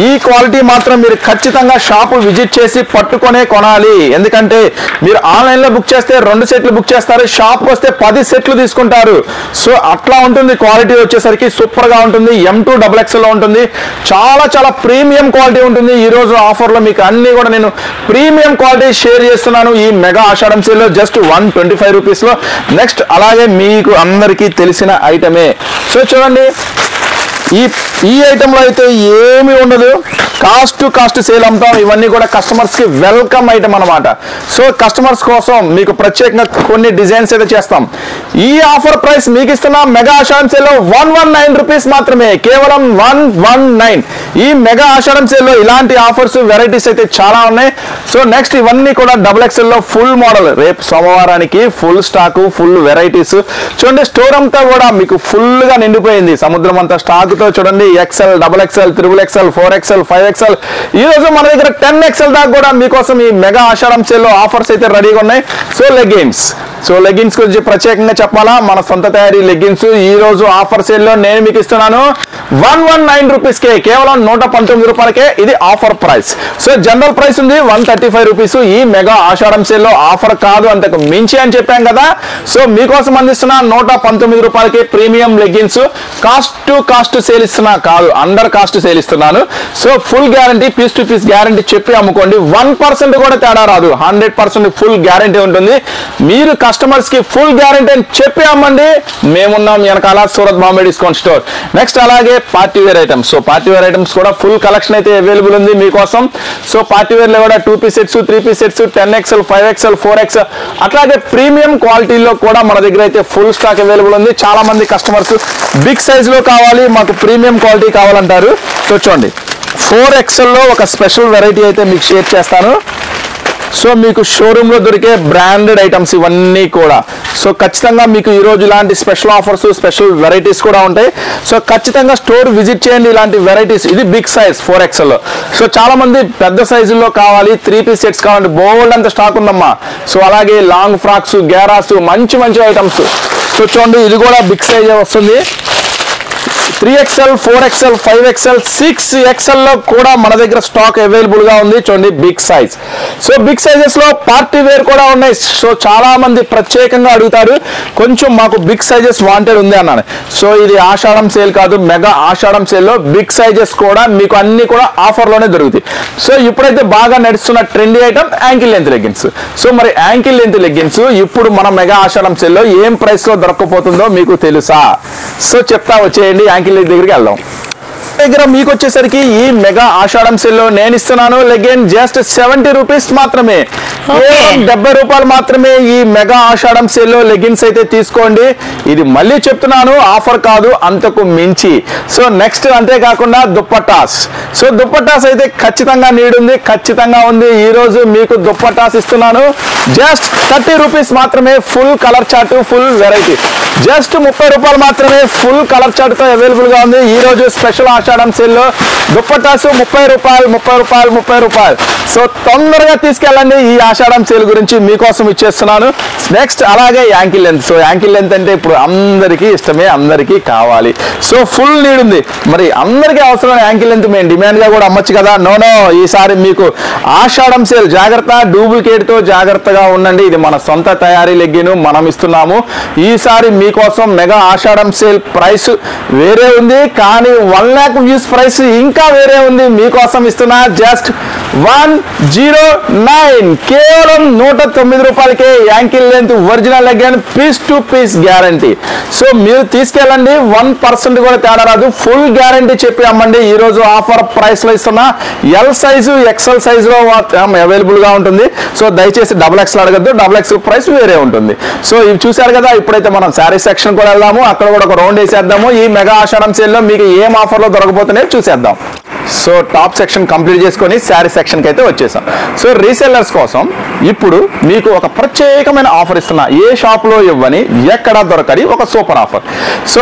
ఈ క్వాలిటీ మాత్రం మీరు ఖచ్చితంగా షాపు విజిట్ చేసి పట్టుకొనే కొనాలి. ఎందుకంటే మీరు ఆన్లైన్ లో బుక్ చేస్తే 2 సెట్లు బుక్ చేస్తారు, షాప్కి వస్తే 10 సెట్లు తీసుకుంటారు. సో అట్లా ఉంటుంది క్వాలిటీ వచ్చేసరికి, సూపర్ గా ఉంటుంది. M2XXL లో ఉంటుంది, చాలా ప్రీమియం క్వాలిటీ ఉంటుంది. ఈ రోజు ఆఫర్ లో మీకు అన్ని కూడా నేను ప్రీమియం క్వాలిటీ షేర్ చేస్తున్నాను ఈ మెగా ఆషాఢం సేల్ లో జస్ట్ 125 రూపీస్ లో. నెక్స్ట్ అలాగే మీకు అందరికీ తెలిసిన ఐటమే. సో చూడండి, ఈ ఐటమ్ లో అయితే ఏమీ ఉండదు, కాస్ట్ సేల్ అమ్ముతాం. ఇవన్నీ కూడా కస్టమర్స్ కి వెల్కమ్ ఐటమ్ అన్నమాట. సో కస్టమర్స్ కోసం మీకు ప్రత్యేకంగా కొన్ని డిజైన్స్ అయితే చేస్తాం. ఈ ఆఫర్ ప్రైస్ మీకు ఇస్తున్న మెగా ఆషాఢం సేల్ లో 119 రూపీస్ మాత్రమే, కేవలం 119. ఈ మెగా ఆషాఢం సేల్ లో ఇలాంటి ఆఫర్స్ వెరైటీస్ అయితే చాలా ఉన్నాయి. సో నెక్స్ట్ ఇవన్నీ కూడా XXL లో ఫుల్ మోడల్. రేపు సోమవారానికి ఫుల్ స్టాక్, ఫుల్ వెరైటీస్. చూడండి, స్టోర్ అంతా కూడా మీకు ఫుల్ గా నిండిపోయింది, సముద్రం అంతా స్టాక్ తో. చూడండి, XL, XXL, XXL, 4XL, 5XL, ఈ రోజు మన దగ్గర 10XL దాకా కూడా మీకోసం ఈ మెగా ఆషాఢం సేల్ లో ఆఫర్స్ అయితే రెడీగా ఉన్నాయి. సో లెగిన్స్ గురించి ప్రత్యేకంగా చెప్పాలా, మన సొంత తయారీ లెగిన్స్ ఈ రోజు ఆఫర్ సేల్ లో నేను మీకు ఇస్తున్నాను 119 రూపీస్ కే, కేవలం 119 రూపాయలకే. ఇది offer price. So general price ఉంది 135 రూపీస్. ఈ మెగా ఆషాఢం సేల్ లో ఆఫర్ కాదు, అంతకు మించి అని చెప్పాం కదా. సో మీకోసం అందిస్తున్నా 119 రూపాయలకి ప్రీమియం లెగిన్స్. కాస్ట్ సేల్ ఇస్తున్నా కాదు, అండర్ కాస్ట్ సేల్ ఇస్తున్నాను. So full guarantee, piece to piece guarantee చెప్పి అమ్ముకోండి. 1% కూడా తేడా రాదు, 100% ఫుల్ గ్యారంటీ ఉంటుంది. మీరు కస్టమర్స్ కి ఫుల్ గ్యారంటీ అని చెప్పి అమ్మండి. మేమున్నాం వెనకాల, Surat Bombay discount store. Next అలాగే party wear items. So party wear items కూడా ఫుల్ కలెక్షన్ అయితే అవైలబుల్ ఉంది మీకోసం. సో పార్టీ వేర్ లో కూడా 2 piece sets, 3 piece sets, 10XL, 5XL, 4XL, అట్లాగే ప్రీమియం క్వాలిటీలో కూడా మన దగ్గర అయితే ఫుల్ స్టాక్ అవైలబుల్ ఉంది. చాలా మంది కస్టమర్స్ బిగ్ సైజ్ లో కావాలి, మాకు ప్రీమియం క్వాలిటీ కావాలంటారు. సో చూడండి, 4XL లో ఒక స్పెషల్ వెరైటీ అయితే మీకు షేర్ చేస్తాను. సో మీకు షోరూమ్ లో దొరికే బ్రాండెడ్ ఐటమ్స్ ఇవన్నీ కూడా. సో ఖచ్చితంగా మీకు ఈ రోజు ఇలాంటి స్పెషల్ ఆఫర్స్, స్పెషల్ వెరైటీస్ కూడా ఉంటాయి. సో ఖచ్చితంగా స్టోర్ విజిట్ చేయండి. ఇలాంటి వెరైటీస్, ఇది బిగ్ సైజ్ 4XL లో. సో చాలా మంది పెద్ద సైజుల్లో కావాలి, 3 పీస్ సెట్స్ కావాలంటే బోల్డ్ అంత స్టాక్ ఉందమ్మా. సో అలాగే లాంగ్ ఫ్రాక్స్, గ్యారాస్, మంచి ఐటమ్స్. సో చూడండి, ఇది కూడా బిగ్ సైజ్ వస్తుంది. 3XL, 4XL, 5XL, 6XL లో కూడా మన దగ్గర స్టాక్ అవైలబుల్ గా ఉంది. చూడండి, big size. So big sizes లో పార్టీ వేర్ కూడా ఉన్నాయి. సో చాలా మంది ప్రత్యేకంగా అడుగుతారు, కొంచెం మాకు బిగ్ సైజెస్ వాంటెడ్ ఉంది అన్నాను. సో ఇది ఆషాఢం సేల్ కాదు, మెగా ఆషాఢం సేల్ లో బిగ్ సైజెస్ కూడా మీకు అన్ని కూడా ఆఫర్ లోనే దొరుకుతాయి. సో ఇప్పుడైతే బాగా నడుస్తున్న trendy item ankle length leggings. So మరి యాంకిల్ లెంత్ లెగ్గిన్స్ ఇప్పుడు మన మెగా ఆషాఢం సేల్ లో ఏం ప్రైస్ లో దొరకపోతుందో మీకు తెలుసా? సో చెప్తా, వచ్చేయండి యాంకిల్ దగ్గరికి వెళ్దాం. దగ్గర మీకు వచ్చేసరికి ఈ మెగా ఆషాఢం సేల్ లో నేను ఇస్తున్నాను లెగిన్ జస్ట్ 70 రూపీస్ మాత్రమే. కేవలం 70 రూపాయలు మాత్రమే ఈ మెగా ఆషాఢం సేల్ లో లెగిన్స్ అయితే తీసుకోండి. ఇది మళ్ళీ చెప్తున్నాను, ఆఫర్ కాదు, అంతకు మించి. సో నెక్స్ట్ అంతేకాకుండా దుప్పటాస్. సో దుప్పటాస్ అయితే ఖచ్చితంగా నీడ్ ఉంది, ఖచ్చితంగా ఉంది. ఈ రోజు మీకు దుప్పటాస్ ఇస్తున్నాను జస్ట్ 30 రూపీస్ మాత్రమే. Full colour chart, full variety. Just 30 రూపాయలు మాత్రమే ఫుల్ కలర్ చార్ట్ తో అవైలబుల్ గా ఉంది. ఈ రోజు స్పెషల్ ఆషాఢం సేల్ లో దుప్పటాస్ 30 రూపాయలు, 30 రూపాయలు, 30 రూపాయలు. సో తొందరగా తీసుకెళ్ళండి. ఈ ఆషాఢం సేల్ గురించి మీకోసం ఇచ్చేస్తున్నాను. నెక్స్ట్ అలాగే ankle length. So ankle length అంటే ఇప్పుడు అందరికీ ఇష్టమే, అందరికీ కావాలి. సో ఫుల్ నీడ్ ఉంది. మరి అందరికీ అవసరం యాంకిల్ లెంత్ మేము డిమాండ్ గా కూడా అమ్మచ్చు కదా. నో, ఈసారి మీకు ఆషాఢం సేల్ జాగ్రత్త, డూప్లికేట్ తో జాగ్రత్తగా ఉండండి. ఇది మన సొంత తయారీ లెగ్గిన్ మనం ఇస్తున్నాము. ఈసారి మీకోసం మెగా ఆషాఢం సేల్ ప్రైస్ వేరే ఉంది, కానీ 1 lakh వ్యూస్ ప్రైస్ ఇంకా వేరే ఉంది. మీకోసం ఇస్తున్నా జస్ట్ 109, కేవలం 109 రూపాయలకే ankle length original legging, piece to piece guarantee. So మీరు తీసుకెళ్ళండి, 1% కూడా తేడా రాదు. ఫుల్ గ్యారంటీ చెప్పి అమ్మండి. ఈ రోజు ఆఫర్ ప్రైస్ లో ఇస్తున్నా. ఎల్ సైజు, ఎక్సెల్ సైజు లో అవైలబుల్ గా ఉంటుంది. సో దయచేసి XXL అడగద్దు, XXL ప్రైస్ వేరే ఉంటుంది. సో ఇవి చూశారు కదా. ఇప్పుడైతే మనం శారీ సెక్షన్ కూడా వెళ్దాము, అక్కడ కూడా ఒక రౌండ్ వేసేద్దాము. ఈ మెగా ఆషాఢం సేల్ లో మీకు ఏం ఆఫర్ లో దొరకబోతున్నాయో చూసేద్దాం. సో టాప్ సెక్షన్ కంప్లీట్ చేసుకొని శారీ సెక్షన్ కి అయితే వచ్చేసాం. సో రీసెల్లర్స్ కోసం ఇప్పుడు మీకు ఒక ప్రత్యేకమైన ఆఫర్ ఇస్తున్నా. ఏ షాప్ లో ఇవ్వని, ఎక్కడ దొరకని ఒక సూపర్ ఆఫర్. సో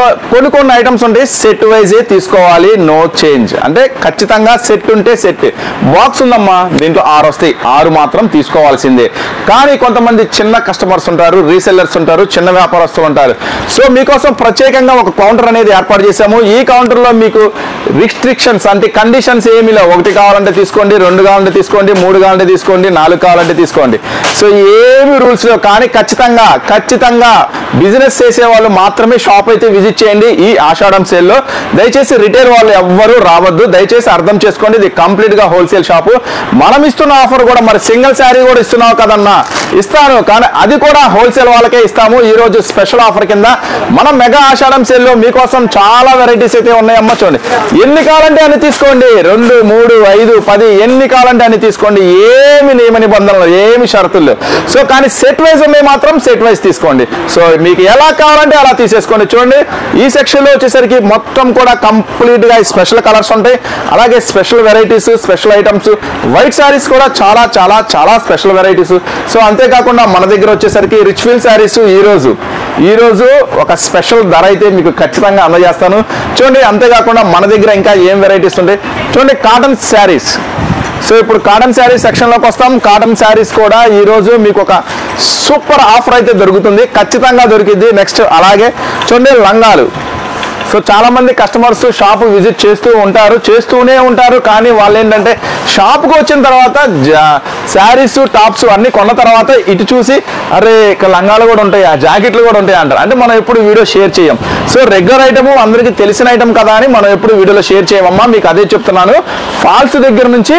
కొన్ని ఐటమ్స్ ఉంటాయి, సెట్ వైజే తీసుకోవాలి, నో చేంజ్. అంటే ఖచ్చితంగా సెట్ ఉంటే సెట్. బాక్స్ ఉందమ్మా, దీంట్లో 6 వస్తాయి, 6 మాత్రం తీసుకోవాల్సిందే. కానీ కొంతమంది చిన్న కస్టమర్స్ ఉంటారు, రీసెల్లర్స్ ఉంటారు, చిన్న వ్యాపారస్తులు ఉంటారు. సో మీకోసం ప్రత్యేకంగా ఒక కౌంటర్ అనేది ఏర్పాటు చేశాము. ఈ కౌంటర్ లో మీకు రిస్ట్రిక్షన్స్ అంటే కండిషన్స్ ఏమీ లేవు. 1 కావాలంటే తీసుకోండి, 2 కావాలంటే తీసుకోండి, 3 కావాలంటే తీసుకోండి, 4 కావాలంటే తీసుకోండి. సో ఏమి రూల్స్ లేవు. కానీ ఖచ్చితంగా బిజినెస్ చేసే వాళ్ళు మాత్రమే షాప్ అయితే విజిట్ చేయండి ఈ ఆషాఢం సేల్ లో. దయచేసి రిటైల్ వాళ్ళు ఎవ్వరూ రావద్దు, దయచేసి అర్థం చేసుకోండి. ఇది కంప్లీట్ గా హోల్సేల్ షాపు. మనం ఇస్తున్న ఆఫర్ కూడా, మరి సింగిల్ శారీ కూడా ఇస్తున్నావు కదన్నా, ఇస్తాను, కానీ అది కూడా హోల్సేల్ వాళ్ళకే ఇస్తాము. ఈ రోజు స్పెషల్ ఆఫర్ కింద మనం మెగా ఆషాఢం సేల్ లో మీకోసం చాలా వెరైటీస్ అయితే ఉన్నాయమ్మా. చూడండి, ఎన్ని కావాలంటే అన్ని తీసుకోండి, 2, 3, 5, 10 ఎన్ని కావాలంటే అన్ని తీసుకోండి. ఏమి నియమ నిబంధనలు, ఏమి షరతులు. సో కానీ సెట్ వైజ్ ఉన్నాయి మాత్రం సెట్ వైజ్ తీసుకోండి. సో మీకు ఎలా కావాలంటే అలా తీసేసుకోండి. చూడండి, ఈ సెక్షన్ లో వచ్చేసరికి మొత్తం కూడా కంప్లీట్ గా స్పెషల్ కలర్స్ ఉంటాయి, అలాగే special varieties, special items, white saris కూడా చాలా చాలా చాలా స్పెషల్ వెరైటీస్. సో అంతేకాకుండా మన దగ్గర వచ్చేసరికి రిచ్ ఫీల్ శారీస్ ఈ రోజు ఒక స్పెషల్ ధర అయితే మీకు ఖచ్చితంగా అందజేస్తాను. చూడండి, అంతేకాకుండా మన దగ్గర ఇంకా ఏం వెరైటీస్ ఉంటాయి చూడండి. కాటన్ శారీస్. సో ఇప్పుడు కాటన్ శారీస్ సెక్షన్ లోకి వస్తాం. కాటన్ శారీస్ కూడా ఈ రోజు మీకు ఒక సూపర్ ఆఫర్ అయితే దొరుకుతుంది, ఖచ్చితంగా దొరికింది. నెక్స్ట్ అలాగే చూడండి, లంగాలు. సో చాలా మంది కస్టమర్స్ షాప్ విజిట్ చేస్తూనే ఉంటారు. కానీ వాళ్ళు ఏంటంటే షాప్కి వచ్చిన తర్వాత శారీస్, టాప్స్ అన్ని కొన్న తర్వాత ఇటు చూసి అరే ఇక్కడ లంగాలు కూడా ఉంటాయి, ఆ జాకెట్లు కూడా ఉంటాయి అంటారు. అంటే మనం ఎప్పుడు వీడియో షేర్ చేయం. సో రెగ్యులర్ ఐటమ్ అందరికీ తెలిసిన ఐటమ్ కదా అని మనం ఎప్పుడు వీడియోలో షేర్ చేయమమ్మా. మీకు అదే చెప్తున్నాను. ఫాల్స్ దగ్గర నుంచి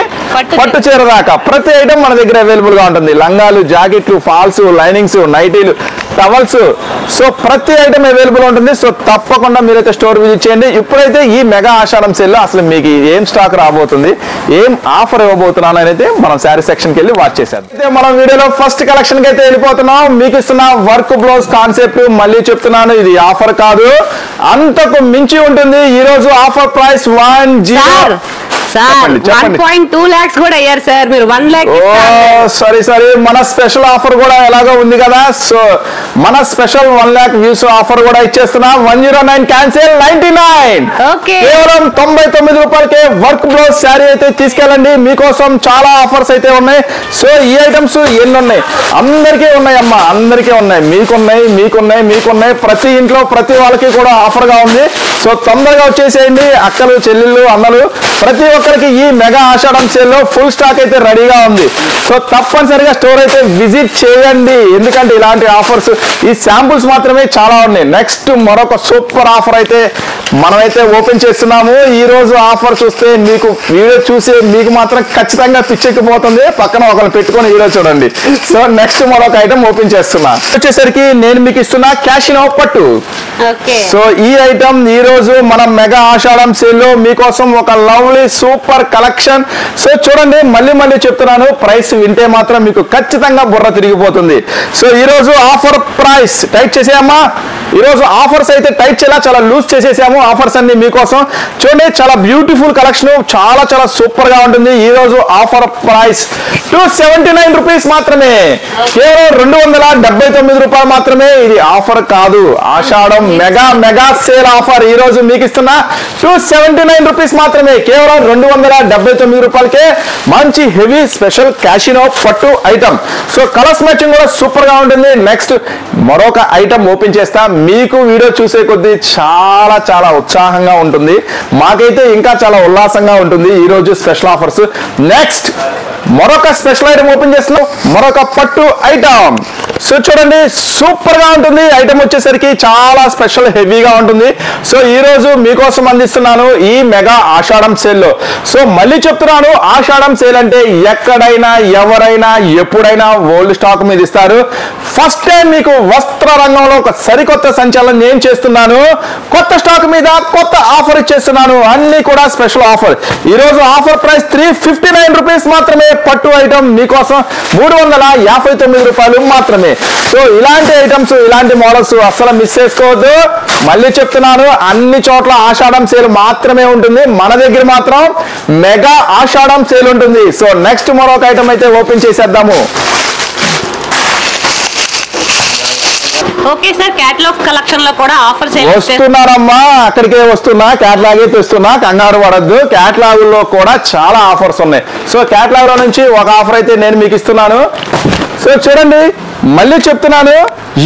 పట్టు చీర దాకా ప్రతి ఐటమ్ మన దగ్గర అవైలబుల్ గా ఉంటుంది. లంగాలు, జాకెట్లు, ఫాల్స్, లైనింగ్స్, నైటీలు, టవల్స్. సో ప్రతి ఐటమ్ అవైలబుల్ ఉంటుంది. సో తప్పకుండా మీరైతే స్టోర్ విజిట్ చేయండి. ఇప్పుడైతే ఈ మెగా ఆషాఢం సేల్ లో అసలు మీకు ఏం స్టాక్ రాబోతుంది, ఏం ఆఫర్ ఇవ్వబోతున్నాను అనేది మనం శారీ సెక్షన్ కి వెళ్ళి వాచ్ చేసేది. అయితే మనం వీడియోలో ఫస్ట్ కలెక్షన్ కి అయితే వెళ్ళిపోతున్నాం. మీకు ఇస్తున్న వర్క్ బ్లౌజ్ కాన్సెప్ట్ మళ్ళీ చెప్తున్నాను, ఇది ఆఫర్ కాదు, అంతకు మించి ఉంటుంది. ఈ రోజు ఆఫర్ ప్రైస్ 10 సార్ 1.2 lakhs కూడా అయ్యారు సార్, మీరు 1 lakh. సారీ మన స్పెషల్ ఆఫర్ కూడా ఎలాగో ఉంది కదా. సో మన స్పెషల్ 1 lakh వ్యూస్ ఆఫర్ కూడా ఇచ్చేస్తున్నా. 109 క్యాన్సిల్, 99. కేవలం 99 రూపాయలకే వర్క్ బ్లౌజ్ శారీ అయితే తీసుకెళ్ళండి. మీకోసం చాలా ఆఫర్స్ అయితే ఉన్నాయి. సో ఈ ఐటమ్స్ ఎన్ని ఉన్నాయి, అందరికీ ఉన్నాయమ్మా, అందరికీ ఉన్నాయి. మీకున్నాయి. ప్రతి ఇంట్లో ప్రతి వాళ్ళకి కూడా ఆఫర్ గా ఉంది. సో తొందరగా వచ్చేసేయండి అక్కలు, చెల్లెళ్ళు, అన్నలు, ప్రతి ఒక్కరికి ఈ మెగా ఆషాఢం సేల్ లో ఫుల్ స్టాక్ అయితే రెడీగా ఉంది. సో తప్పనిసరిగా స్టోర్ అయితే విజిట్ చేయండి, ఎందుకంటే ఇలాంటి ఆఫర్స్ ఈ శాంపుల్స్ మాత్రమే చాలా ఉన్నాయి. నెక్స్ట్ మరొక సూపర్ ఆఫర్ అయితే మనమైతే ఓపెన్ చేస్తున్నాము. ఈ రోజు ఆఫర్ చూస్తే మీకు వీడియో చూసి మీకు మాత్రం ఖచ్చితంగా పిచ్చెక్కిపోతుంది. పక్కన ఒకరిని పెట్టుకొని వీడియో చూడండి. సో నెక్స్ట్ మరొక ఐటమ్ ఓపెన్ చేస్తున్నా. వచ్చేసరికి నేను మీకు ఇస్తున్నా క్యాషినో పట్టు. సో ఈ ఐటమ్ ఈ రోజు మనం మెగా ఆషాఢం సేల్ లో మీకోసం ఒక లవ్లీ సూపర్ కలెక్షన్. సో చూడండి, మళ్ళీ చెప్తున్నాను, ప్రైస్ వింటే మాత్రం మీకు ఖచ్చితంగా బుర్ర తిరిగిపోతుంది. సో ఈ రోజు ఆఫర్ ప్రైస్ టైట్ చేసేయమ్మా. ఈ రోజు ఆఫర్స్ అయితే టైట్ చేయాలా, చాలా లూజ్ చేసేసాము ఆఫర్స్ అన్ని మీకోసం. చూడండి, చాలా బ్యూటిఫుల్ కలెక్షన్, చాలా సూపర్ గా ఉంటుంది. ఈ రోజు ఆఫర్ ప్రైస్ 279 రూపీస్ మాత్రమే, కేవలం 279 రూపాయలు మాత్రమే. ఇది ఆఫర్ కాదు, ఆషాఢం మెగా సేల్ ఆఫర్. ఈ రోజు మీకు ఇస్తున్న 279 రూపీస్ మాత్రమే, కేవలం 279 రూపాయలకే మంచి హెవీ స్పెషల్ క్యాషినో పట్టు ఐటమ్. సో కలర్స్ మ్యాచింగ్ కూడా సూపర్ గా ఉంటుంది. నెక్స్ట్ మరొక ఐటమ్ ఓపెన్ చేస్తా. మీకు వీడియో చూసే కొద్దీ చాలా ఉత్సాహంగా ఉంటుంది, మాకైతే ఇంకా చాలా ఉల్లాసంగా ఉంటుంది ఈ రోజు స్పెషల్ ఆఫర్స్. నెక్స్ట్ మరొక స్పెషల్ ఐటమ్ ఓపెన్ చేస్తున్నాం, మరొక పట్టు ఐటమ్. సో చూడండి, సూపర్ గా ఉంటుంది ఐటమ్, వచ్చేసరికి చాలా స్పెషల్ హెవీగా ఉంటుంది. సో ఈ రోజు మీకోసం అందిస్తున్నాను ఈ మెగా ఆషాఢం సేల్ లో. సో మళ్ళీ చెప్తున్నాను, ఆషాఢం సేల్ అంటే ఎక్కడైనా ఎవరైనా ఎప్పుడైనా ఓల్డ్ స్టాక్ మీద ఇస్తారు. ఫస్ట్ టైం మీకు వస్త్ర రంగంలో ఒక సరికొత్త సంచలనం నేను చేస్తున్నాను. కొత్త స్టాక్ మీద కొత్త ఆఫర్ ఇచ్చేస్తున్నాను, అన్ని కూడా స్పెషల్ ఆఫర్. ఈ రోజు ఆఫర్ ప్రైస్ 359 రూపీస్ మాత్రమే. పట్టు ఐటమ్ మీకోసం 359 రూపాయలు మాత్రమే. సో ఇలాంటి ఐటమ్స్, ఇలాంటి మోడల్స్ అస్సలు మిస్ చేసుకోవద్దు. మళ్ళీ చెప్తున్నాను, అన్ని చోట్ల ఆషాఢం సేల్ మాత్రమే ఉంటుంది, మన దగ్గర మాత్రం మెగా ఆషాఢం సేల్ ఉంటుంది. సో నెక్స్ట్ మరొక ఐటమ్ అయితే ఓపెన్ చేసేద్దాము. ఓకే సార్, క్యాటలాగ్ కలెక్షన్ లో కూడా ఆఫర్స్ వస్తున్నారమ్మా, అక్కడికే వస్తున్నా, క్యాటలాగే తెస్తున్నా, కంగారు పడద్దు. క్యాటలాగ్ లో కూడా చాలా ఆఫర్స్ ఉన్నాయి. సో క్యాటలాగ్ లో నుంచి ఒక ఆఫర్ అయితే నేను మీకు ఇస్తున్నాను. సో చూడండి, మళ్ళీ చెప్తున్నాను,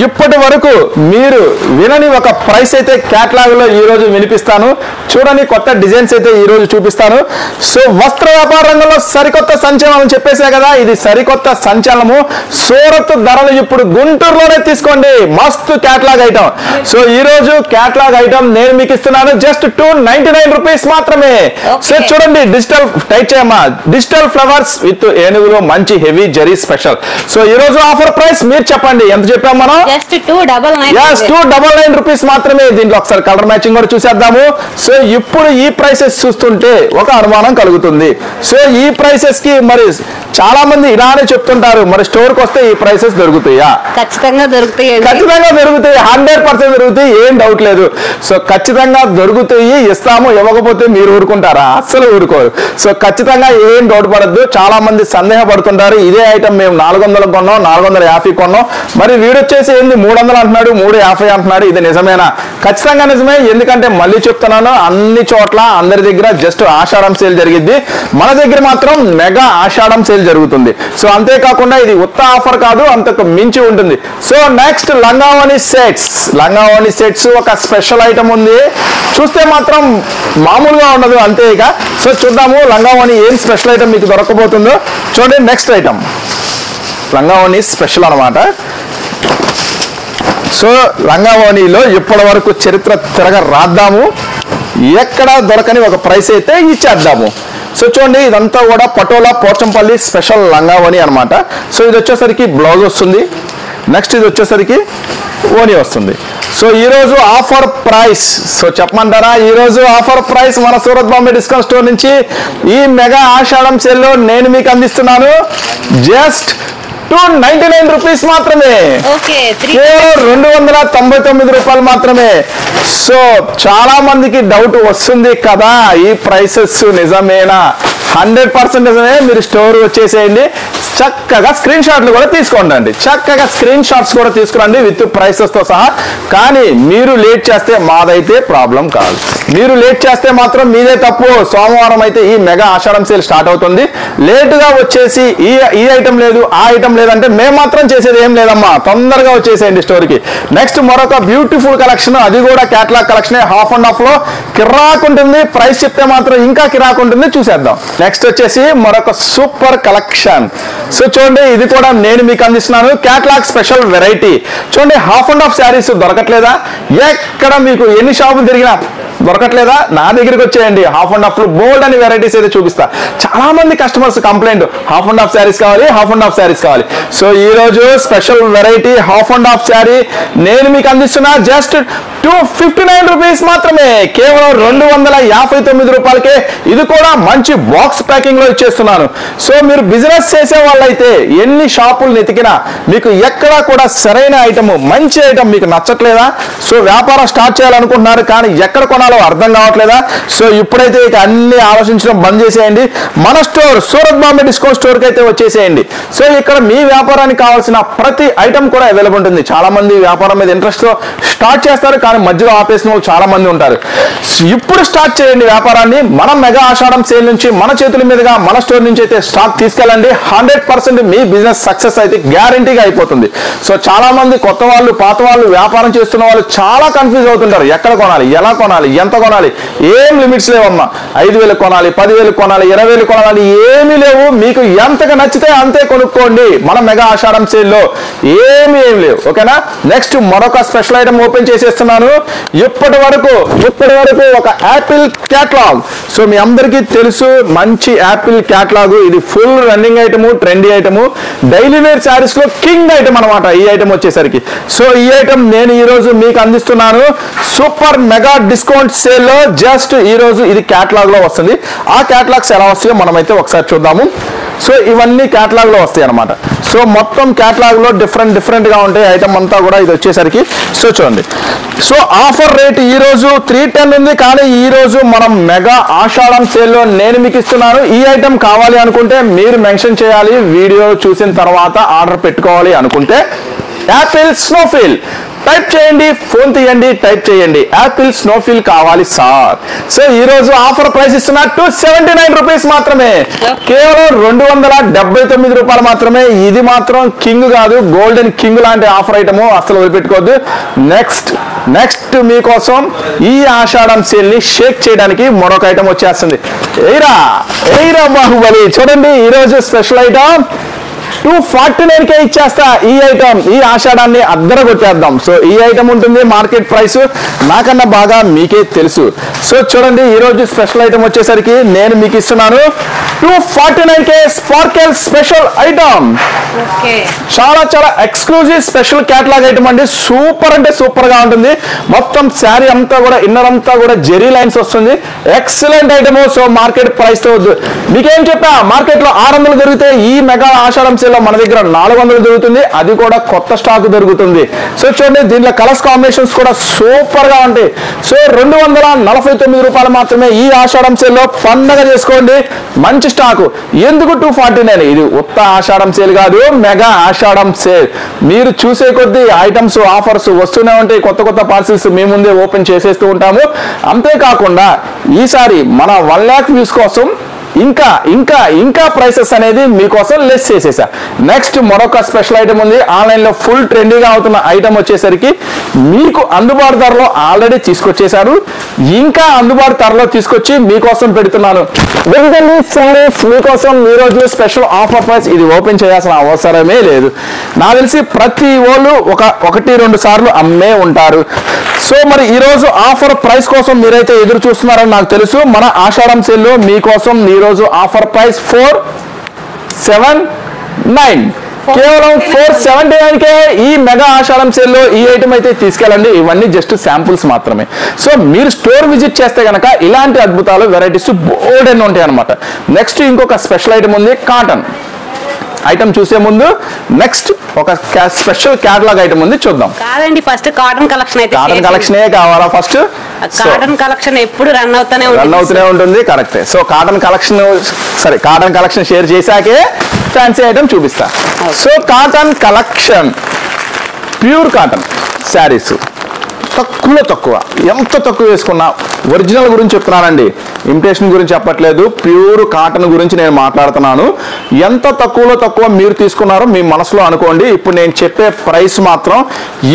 ఇప్పటి వరకు మీరు వినని ఒక ప్రైస్ అయితే క్యాటలాగ్ లో ఈ రోజు వినిపిస్తాను. చూడండి, కొత్త డిజైన్స్ అయితే ఈ రోజు చూపిస్తాను. సో వస్త్ర వ్యాపార రంగంలో సరికొత్త సంచలనం చెప్పేసా కదా, ఇది సరికొత్త సంచలనము. సూరత్ ధరలు ఇప్పుడు గుంటూరులోనే తీసుకోండి, మస్తు క్యాటలాగ్ ఐటమ్. సో ఈ రోజు క్యాటలాగ్ ఐటమ్ నేను మీకు ఇస్తున్నాను జస్ట్ 299 రూపీస్ మాత్రమే. సో చూడండి, డిజిటల్ టైప్ చేయమ్మా, డిజిటల్ ఫ్లవర్స్ విత్ ఏనుగులు, మంచి హెవీ జరీ స్పెషల్. సో ఈ రోజు ఆఫర్ ప్రైస్ మీరు చెప్పండి, ఎంత చెప్పాం మనం? జస్ట్ 299 రూపీస్ మాత్రమే. దీంట్లో ఒకసారి కలర్ మ్యాచింగ్ కూడా చూసేద్దాము. సో ఇప్పుడు ఈ ప్రైసెస్ చూస్తుంటే ఒక అనుమానం కలుగుతుంది. సో ఈ ప్రైసెస్ కి మరి చాలా మంది ఇలానే చెప్తుంటారు, మరి స్టోర్ కి వస్తే ఈ ప్రైసెస్ దొరుకుతాయా? ఖచ్చితంగా దొరుకుతాయి, 100% దొరుకుతాయి, ఏం డౌట్ లేదు. సో ఖచ్చితంగా దొరుకుతాయి, ఇస్తాము. ఇవ్వకపోతే మీరు ఊరుకుంటారా? అస్సలు ఊరుకోరు. సో ఖచ్చితంగా ఏం డౌట్ పడద్దు. చాలా మంది సందేహపడుతుంటారు, ఇదే ఐటమ్ మేము 400 కొన్నాం, 450 కొన్నాం, మరి వీడొచ్చేసి ఏంది 300 అంటున్నాడు, 350 అంటున్నాడు. ఇది నిజమేనా? ఖచ్చితంగా నిజమే. ఎందుకంటే మళ్ళీ చెప్తున్నాను, అన్ని చోట్ల అందరి దగ్గర జస్ట్ ఆషాఢం సేల్ జరిగింది, మన దగ్గర మాత్రం మెగా ఆషాఢం సేల్ జరుగుతుంది. సో అంతేకాకుండా ఇది ఉత్త ఆఫర్ కాదు, అంతకు మించి ఉంటుంది. సో నెక్స్ట్ లంగావోని సెట్స్ ఒక స్పెషల్ ఐటమ్ ఉంది, చూస్తే మాత్రం మామూలుగా ఉండదు, అంతే. ఇక సో చూద్దాము లంగావోని ఏం స్పెషల్ ఐటమ్ మీకు దొరకబోతుందో. చూడండి, నెక్స్ట్ ఐటమ్ లంగావోని స్పెషల్ అన్నమాట. సో లంగావోనిలో ఇప్పటి వరకు చరిత్ర తిరగ రాద్దాము, ఎక్కడ దొరకని ఒక ప్రైస్ అయితే ఇచ్చేద్దాము. సో చూడండి, ఇదంతా కూడా పటోలా పోచంపల్లి స్పెషల్ లంగావోని అనమాట. సో ఇది వచ్చేసరికి బ్లౌజ్ వస్తుంది, నెక్స్ట్ ఇది వచ్చేసరికి ఓని వస్తుంది. సో ఈరోజు ఆఫర్ ప్రైస్, సో చెప్పమంటారా? ఈరోజు ఆఫర్ ప్రైస్ మన సూరత్ బాంబే డిస్కౌంట్ స్టోర్ నుంచి ఈ మెగా ఆషాఢం సేల్లో నేను మీకు అందిస్తున్నాను జస్ట్ 299 రూపీస్ మాత్రమే, కేవలం 299 రూపాయలు మాత్రమే. సో చాలా మందికి డౌట్ వస్తుంది కదా, ఈ ప్రైసెస్ నిజమేనా? 100% నిజమే. మీరు స్టోర్ వచ్చేసేయండి, చక్కగా స్క్రీన్ షాట్లు కూడా తీసుకోండి, చక్కగా స్క్రీన్ షాట్స్ కూడా తీసుకురండి విత్ ప్రైసెస్ తో సహా. కానీ మీరు లేట్ చేస్తే మాదైతే ప్రాబ్లం కాదు, మీరు లేట్ చేస్తే మాత్రం మీదే తప్పు. సోమవారం అయితే ఈ మెగా ఆషాఢం సేల్ స్టార్ట్ అవుతుంది, లేటుగా వచ్చేసి ఈ ఐటమ్ లేదు, ఆ ఐటమ్ లేదంటే మేము మాత్రం చేసేది ఏం లేదమ్మా, తొందరగా వచ్చేసేయండి స్టోర్ కి. నెక్స్ట్ మరొక బ్యూటిఫుల్ కలెక్షన్, అది కూడా catalogue collection, half and half లో కిరాక్ ఉంటుంది. ప్రైస్ చెప్తే మాత్రం ఇంకా కిరాక్ ఉంటుంది, చూసేద్దాం. నెక్స్ట్ వచ్చేసి మరొక సూపర్ కలెక్షన్. సో చూడండి, ఇది కూడా నేను మీకు అందిస్తున్నాను క్యాటలాగ్ స్పెషల్ వెరైటీ. చూడండి, హాఫ్ అండ్ హాఫ్ శారీస్ దొరకట్లేదా? ఎక్కడ మీకు ఎన్ని షాపులు తిరిగినా దొరకట్లేదా? నా దగ్గరికి వచ్చేయండి. హాఫ్ అండ్ హాఫ్ బోల్డ్ అని వెరైటీస్ అయితే చూపిస్తా. చాలా మంది customers complaint, half and half saris కావాలి, హాఫ్ అండ్ హాఫ్ శారీస్ కావాలి. సో ఈ రోజు special variety half and half sari నేను మీకు అందిస్తున్నా జస్ట్ 259 రూపీస్ మాత్రమే, కేవలం 259 రూపాయలకే. ఇది కూడా మంచి బాక్స్ ప్యాకింగ్ లో ఇచ్చేస్తున్నాను. సో మీరు బిజినెస్ చేసే వాళ్ళైతే ఎన్ని షాపులు ఎతికినా మీకు ఎక్కడా కూడా సరైన ఐటమ్, మంచి ఐటమ్ మీకు నచ్చట్లేదా? సో వ్యాపారం స్టార్ట్ చేయాలనుకుంటున్నారు కానీ ఎక్కడ కొనాలో అర్థం కావట్లేదా? సో ఇప్పుడైతే ఇక అన్ని ఆలోచించడం బంద్ చేసేయండి. మన store Surat Bombay discount store కి అయితే వచ్చేసేయండి. సో ఇక్కడ మీ వ్యాపారానికి కావాల్సిన ప్రతి ఐటమ్ కూడా అవైలబుల్ ఉంటుంది. చాలా మంది వ్యాపారం మీద ఇంట్రెస్ట్ తో స్టార్ట్ చేస్తారు కానీ మధ్యలో ఆపేసిన వాళ్ళు చాలా మంది ఉంటారు. ఇప్పుడు స్టార్ట్ చేయండి వ్యాపారాన్ని. మన మెగా ఆషాఢం సేల్ నుంచి మన చేతుల మీదుగా మన స్టోర్ నుంచి అయితే స్టాక్ తీసుకెళ్ళండి. 100% మీ బిజినెస్ సక్సెస్ అయితే గ్యారంటీగా అయిపోతుంది. సో చాలా మంది కొత్త వాళ్ళు, పాత వాళ్ళు, వ్యాపారం చేస్తున్న వాళ్ళు చాలా కన్ఫ్యూజ్ అవుతుంటారు. ఎక్కడ కొనాలి, ఎలా కొనాలి, ఎంత కొనాలి? ఏం లిమిట్స్ లేవమ్మా. 5,000 కొనాలి, 10,000 కొనాలి, 20,000 కొనాలి, ఏమీ లేవు. మీకు ఎంతగా నచ్చితే అంతే కొనుక్కోండి. మన మెగా ఆషాఢం సేల్ లో ఏమీ లేవు. ఓకేనా? నెక్స్ట్ మరొక స్పెషల్ ఐటమ్ ఓపెన్ చేసేస్తున్నాను. ఇప్పటి వరకు ఒక యాపిల్ క్యాటలాగ్. సో మీ అందరికీ తెలుసు, మంచి యాపిల్ క్యాటలాగ్. ఇది full running item, trendy item, daily wear saris లో కింగ్ ఐటమ్ అనమాట ఈ ఐటమ్ వచ్చేసరికి. సో ఈ ఐటమ్ నేను ఈ రోజు మీకు అందిస్తున్నాను సూపర్ మెగా డిస్కౌంట్ సేల్ లో. జస్ట్ ఈ రోజు ఇది క్యాటలాగ్ లో వస్తుంది. ఆ క్యాటలాగ్స్ ఎలా వస్తాయో మనమైతే ఒకసారి చూద్దాము. సో ఇవన్నీ క్యాటలాగ్ లో వస్తాయి అనమాట. సో మొత్తం క్యాటలాగ్ లో డిఫరెంట్ గా ఉంటాయి ఐటమ్ అంతా కూడా. ఇది వచ్చేసరికి సో చూడండి, సో ఆఫర్ రేట్ ఈ రోజు 310 ఉంది. కానీ ఈ రోజు మనం మెగా ఆషాఢం సేల్ లో నేను మీకు ఇస్తున్నాను. ఈ ఐటమ్ కావాలి అనుకుంటే మీరు మెన్షన్ చేయాలి. వీడియో చూసిన తర్వాత ఆర్డర్ పెట్టుకోవాలి అనుకుంటే యాపిల్ స్నోఫిల్ టైప్ చేయండి, ఫోన్ తీయండి, టైప్ చేయండి యాపిల్ స్నోఫిల్ కావాలి సార్. సో ఈ రోజు ఆఫర్ ప్రైస్ ఇస్తున్నా 279 రూపీస్ మాత్రమే, కేవలం 279 రూపాయలు మాత్రమే. ఇది మాత్రం కింగ్ కాదు, గోల్డెన్ కింగ్ లాంటి ఆఫర్ ఐటమ్, అసలు వదిలిపెట్టుకోవద్దు. నెక్స్ట్ మీకోసం ఈ ఆషాఢం సేల్ ని షేక్ చేయడానికి మరొక ఐటమ్ వచ్చేస్తుంది. ఎయిరా బాహుబలి. చూడండి, ఈ రోజు స్పెషల్ ఐటమ్ 249కే ఇచ్చేస్తా. ఈ ఐటమ్ ఈ ఆషాఢాన్ని అద్దర కొట్టేద్దాం. సో ఈ ఐటమ్ ఉంటుంది, మార్కెట్ ప్రైస్ నాకన్నా బాగా మీకే తెలుసు. సో చూడండి, ఈ రోజు స్పెషల్ ఐటమ్ వచ్చేసరికి నేను మీకు ఇస్తున్నాను 249కే స్పార్కెల్ స్పెషల్ ఐటమ్. చాలా ఎక్స్క్లూజివ్ స్పెషల్ క్యాటలాగ్ ఐటమ్ అండి. సూపర్ అంటే సూపర్ గా ఉంటుంది. మొత్తం శారీ అంతా కూడా ఇన్నర్ అంతా కూడా జెరీ లైన్స్ వస్తుంది. Excellent item. So market price తో వద్దు. మీకేం చెప్పా, మార్కెట్ లో 600 దొరికితే ఈ మెగా ఆషాఢం సేల్ లో మన దగ్గర 400 దొరుకుతుంది. అది కూడా కొత్త స్టాక్ దొరుకుతుంది. సో చూడండి, దీంట్లో కలర్స్ కాంబినేషన్స్ కూడా సూపర్ గా ఉంటాయి. సో 249 రూపాయలు మాత్రమే. ఈ ఆషాఢం సేల్ లో పండగ చేసుకోండి. మంచి స్టాక్. ఎందుకు 249? ఇది ఉత్త ఆషాఢం సేల్ కాదు, మెగా ఆషాఢం సేల్. మీరు చూసే కొద్దీ ఐటమ్స్, ఆఫర్స్ వస్తూనే ఉంటాయి. కొత్త పార్సిల్స్ మీ ముందే ఓపెన్ చేసేస్తూ ఉంటాము. అంతేకాకుండా ఈసారి మన 1 lakh వ్యూస్ కోసం ఇంకా ప్రైసెస్ అనేది మీకోసం లెస్ చేసేసా. నెక్స్ట్ మరొక స్పెషల్ ఐటమ్ ఉంది. ఆన్లైన్ లో ఫుల్ ట్రెండీగా అవుతున్న ఐటమ్ వచ్చేసరికి మీకు అందుబాటు ధరలో ఆల్రెడీ తీసుకొచ్చేసారు. ఇంకా అందుబాటు ధరలో తీసుకొచ్చి మీకోసం పెడుతున్నాను. మీకోసం ఈ రోజు స్పెషల్ ఆఫర్ ప్రైస్. ఇది ఓపెన్ చేయాల్సిన అవసరమే లేదు. నాకు తెలిసి ప్రతి వాళ్ళు 1-2 సార్లు అమ్మే ఉంటారు. సో మరి ఈ రోజు ఆఫర్ ప్రైస్ కోసం మీరైతే ఎదురు చూస్తున్నారని నాకు తెలుసు. మన ఆషాఢం సేల్ లో మీకోసం ఈ రోజు ఆఫర్ ప్రైస్ 479, కేవలం 479కే ఈ మెగా ఆషాఢం సేల్ లో ఈ ఐటమ్ అయితే తీసుకెళ్ళండి. ఇవన్నీ జస్ట్ శాంపుల్స్ మాత్రమే. సో మీరు స్టోర్ విజిట్ చేస్తే కనుక ఇలాంటి అద్భుతాలు, వెరైటీస్ బోల్డెన్ ఉంటాయి అనమాట. నెక్స్ట్ ఇంకొక స్పెషల్ ఐటమ్ ఉంది, కాటన్ ఐటమ్. చూసే ముందు నెక్స్ట్ ఒక స్పెషల్ క్యాటలాగ్ ఐటమ్ ఉంది, చూద్దాం. కాదండి, ఫస్ట్ కాటన్ కలెక్షన్ అయితే కాటన్ కలెక్షనే కావాలా ఫస్ట్? కాటన్ కలెక్షన్ ఎప్పుడు రన్ అవుతూనే ఉంటుంది. కరెక్టే. సో కాటన్ కలెక్షన్ షేర్ చేశాకే ఫ్యాన్సీ ఐటమ్ చూపిస్తా. So cotton collection, pure cotton saris. తక్కువలో తక్కువ, ఎంత తక్కువ వేసుకున్నా ఒరిజినల్ గురించి చెప్తున్నానండి, ఇమిటేషన్ గురించి చెప్పట్లేదు, ప్యూర్ కాటన్ గురించి నేను మాట్లాడుతున్నాను. ఎంత తక్కువలో తక్కువ మీరు తీసుకున్నారో మీ మనసులో అనుకోండి. ఇప్పుడు నేను చెప్పే ప్రైస్ మాత్రం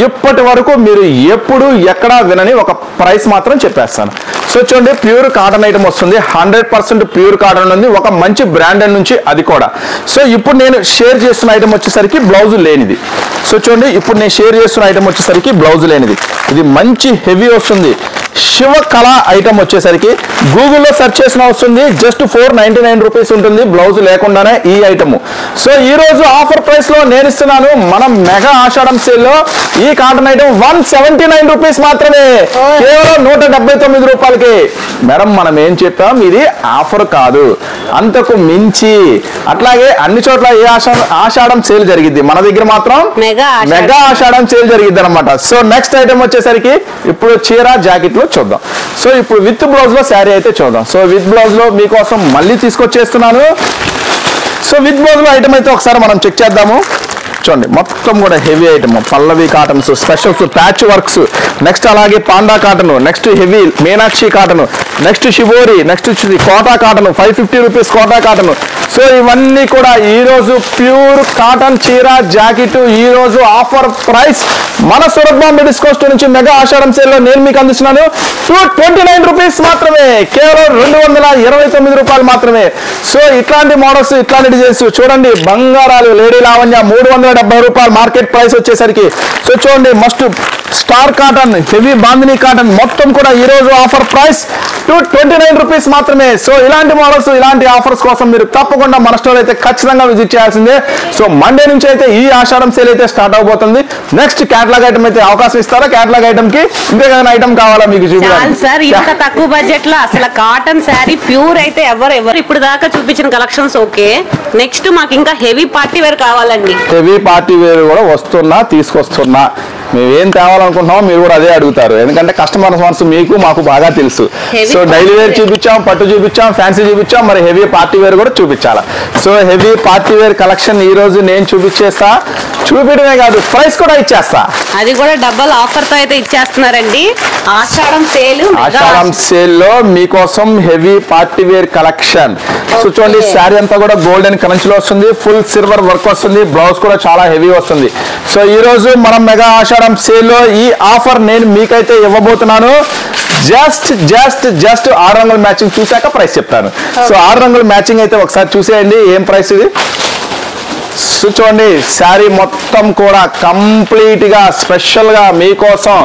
ఇప్పటి వరకు మీరు ఎప్పుడు ఎక్కడా వినని ఒక ప్రైస్ మాత్రం చెప్పేస్తాను. సో చూడండి, ప్యూర్ కాటన్ ఐటమ్ వస్తుంది, 100% ప్యూర్ కాటన్ ఉంది, ఒక మంచి బ్రాండెడ్ నుంచి, అది కూడా. సో ఇప్పుడు నేను షేర్ చేస్తున్న ఐటమ్ వచ్చేసరికి బ్లౌజ్ లేనిది. సో చూడండి, ఇప్పుడు నేను షేర్ చేస్తున్న ఐటమ్ వచ్చేసరికి బ్లౌజ్ లేనిది, ఇది మంచి హెవీ వస్తుంది. శివ కళ ఐటమ్ వచ్చేసరికి గూగుల్లో సెర్చ్ చేసిన వస్తుంది, జస్ట్ 499 రూపీస్ ఉంటుంది బ్లౌజ్ లేకుండానే ఈ ఐటమ్. సో ఈ రోజు ఆఫర్ ప్రైస్ లో నేను ఇస్తున్నాను మనం మెగా ఆషాఢం సేల్ లో ఈ కాటన్ ఐటమ్ 179 రూపీస్ మాత్రమే, కేవలం 179 రూపాయలకి. మేడం మనం ఏం చెప్పాం, ఇది ఆఫర్ కాదు, అంతకు మించి. అట్లాగే అన్ని చోట్ల ఏ ఆషాఢం సేల్ జరిగింది, మన దగ్గర మాత్రం మెగా ఆషాఢం సేల్ జరిగింది అనమాట. సో నెక్స్ట్ ఐటమ్ వచ్చేసరికి ఇప్పుడు చీర జాకెట్లు చూద్దాం. సో ఇప్పుడు విత్ బ్లౌజ్ లో శారీ అయితే చూద్దాం. సో విత్ బ్లౌజ్ లో మీకోసం మళ్ళీ తీసుకొచ్చేస్తున్నాను. సో విత్ బ్లౌజ్ లో ఐటమ్ అయితే ఒకసారి మనం చెక్ చేద్దాము. చూడండి, మొత్తం కూడా heavy item, Pallavi cottons, specials, patch works, next అలాగే పాండా cotton, next heavy Meenakshi cotton, next shibori, next Kota cotton, 550 rupees Kota cotton. So ఇవన్నీ కూడా ఈ రోజు ప్యూర్ కాటన్ చీర జాకెట్ ఈ రోజు ఆఫర్ ప్రైస్ మన సూరత్ బాంబే డిస్కౌంట్ స్టోర్ నుంచి మెగా ఆషాఢం సేల్ లో నేను మీకు అందిస్తున్నాను 229 రూపీస్ మాత్రమే, కేవలం 229 రూపాయలు మాత్రమే. సో ఇట్లాంటి మోడల్స్, ఇట్లాంటి డిజైన్స్ చూడండి, బంగారాలు, లేడీ లావణ్య 370 రూపాయలు మార్కెట్ ప్రైస్ వచ్చేసరికి. సో చూడండి, must star cotton, heavy bandhani cotton మొత్తం కూడా ఈ రోజు ఆఫర్ ప్రైస్ 229 రూపీస్ మాత్రమే. సో ఇలాంటి మోడల్స్, ఇలాంటి ఆఫర్స్ కోసం మీరు తప్పకుండా మన స్టోర్ అయితే ఖచ్చితంగా విజిట్ చేయాల్సిందే. సో మండే నుంచి అయితే ఈ ఆషాఢం సేల్ అయితే స్టార్ట్ అవబోతుంది. నెక్స్ట్ కేటలాగ్ ఐటమ్ అయితే అవకాశం ఇస్తారా? కేటలాగ్ ఐటమ్ కి ఇంకేదైనా ఐటమ్ కావాలా మీకు చూపించాలి సార్? ఇంత తక్కువ బడ్జెట్ లో అసలు కాటన్ శారీ ప్యూర్ అయితే ఎవరు ఇప్పుడు దాకా చూపించిన కలెక్షన్స్ ఓకే. నెక్స్ట్ మాకు ఇంకా హెవీ పార్టీ వేర్ కావాలండి. హెవీ పార్టీ వేర్ కూడా వస్తున్నా, తీసుకొస్తున్నా. మేము ఏం తేవాలనుకుంటున్నామో మీరు కూడా అదే అడుగుతారు, ఎందుకంటే కస్టమర్ మనసు మీకు మాకు బాగా తెలుసు. సో డైలీ వేర్ చూపించాం, పట్టు చూపించాం, ఫ్యాన్సీ చూపించాం, మరి హెవీ పార్టీ వేర్ కూడా చూపించాలా. So heavy party wear collection ఈ రోజు నేను చూపించేస్తా, చూపించడమే కాదు ప్రైస్ కూడా ఇచ్చేస్తా, అది కూడా డబల్ ఆఫర్ తో అయితే ఇచ్చేస్తున్నారండి. ఆషాఢం సేల్ లో మీకోసం heavy party wear collection. So చూడండి, శారీ అంతా కూడా గోల్డెన్ క్రంచ్ లో వస్తుంది, ఫుల్ సిల్వర్ వర్క్ వస్తుంది, బ్లౌజ్ కూడా చాలా హెవీ వస్తుంది. సో ఈ రోజు మనం మెగా ఆషాఢం సేల్ లో ఈ ఆఫర్ నేను మీకైతే ఇవ్వబోతున్నాను. జస్ట్ 6 రంగుల మ్యాచింగ్ చూసాక ప్రైస్ చెప్తాను. సో 6 రంగుల మ్యాచింగ్ అయితే ఒకసారి చూసేయండి, ఏం ప్రైస్ ఇది. సో చూడండి, శారీ మొత్తం కూడా కంప్లీట్ గా స్పెషల్ గా మీకోసం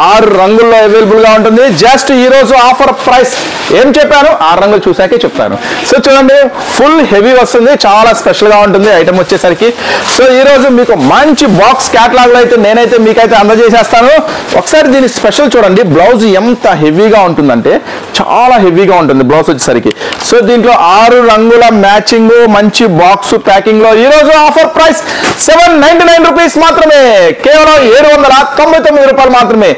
6 రంగుల్లో అవైలబుల్ గా ఉంటుంది. జస్ట్ ఈ రోజు ఆఫర్ ప్రైస్ ఏం చెప్పాను 6 రంగులు చూసాకే చెప్తాను. సో చూడండి, ఫుల్ హెవీ వస్తుంది, చాలా స్పెషల్ గా ఉంటుంది ఐటమ్ వచ్చేసరికి. సో ఈ రోజు మీకు మంచి బాక్స్ కేటలాగ్ లో అయితే నేనైతే మీకైతే అందజేసేస్తాను. ఒకసారి దీని స్పెషల్ చూడండి, బ్లౌజ్ ఎంత హెవీగా ఉంటుందంటే చాలా హెవీగా ఉంటుంది బ్లౌజ్ వచ్చేసరికి. సో దీంట్లో 6 రంగుల మ్యాచింగ్, మంచి బాక్స్ ప్యాకింగ్ లో ఈ రోజు ఆఫర్ ప్రైస్ 799 రూపీస్ మాత్రమే, కేవలం 799 రూపాయలు మాత్రమే.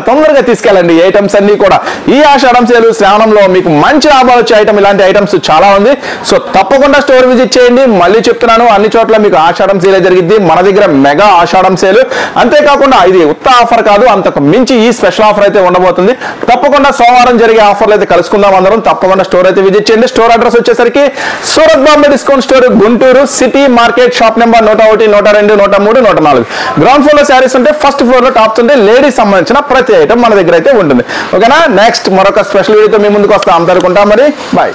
తొందరగా తీసుకెళ్ళండి ఐటమ్స్ అన్ని కూడా. ఈ ఆషాఢం సేల్ శ్రావణంలో మీకు మంచి లాభాలు వచ్చే ఐటమ్, ఇలాంటి ఐటమ్స్ చాలా ఉంది. సో తప్పకుండా స్టోర్ విజిట్ చేయండి. మళ్ళీ చెప్తున్నాను, అన్ని చోట్ల మీకు ఆషాఢం సేల్ జరిగింది, మన దగ్గర మెగా ఆషాఢం సేల్. అంతేకాకుండా ఇది ఉత్త ఆఫర్ కాదు, అంతకు మించి ఈ స్పెషల్ ఆఫర్ అయితే ఉండబోతుంది. తప్పకుండా సోమవారం జరిగే ఆఫర్లు అయితే కలుసుకుందాం అందరం. తప్పకుండా స్టోర్ అయితే విజిట్ చేయండి. స్టోర్ అడ్రస్ వచ్చేసరికి Surat Bombay discount store, Guntur city market, shop number 101, 102, 103, 104. Ground floor లో శారీస్ ఉంటే, ఫస్ట్ ఫ్లోర్ లో టాప్స్ ఉంటే, లేడీస్ సంబంధించిన ప్రతి ఐటమ్ మన దగ్గర అయితే ఉంటుంది. ఓకేనా? నెక్స్ట్ మరొక స్పెషల్ వీడియోతో మీ ముందుకు వస్తాం. అందరికీ ఉంటాం మరి, బాయ్.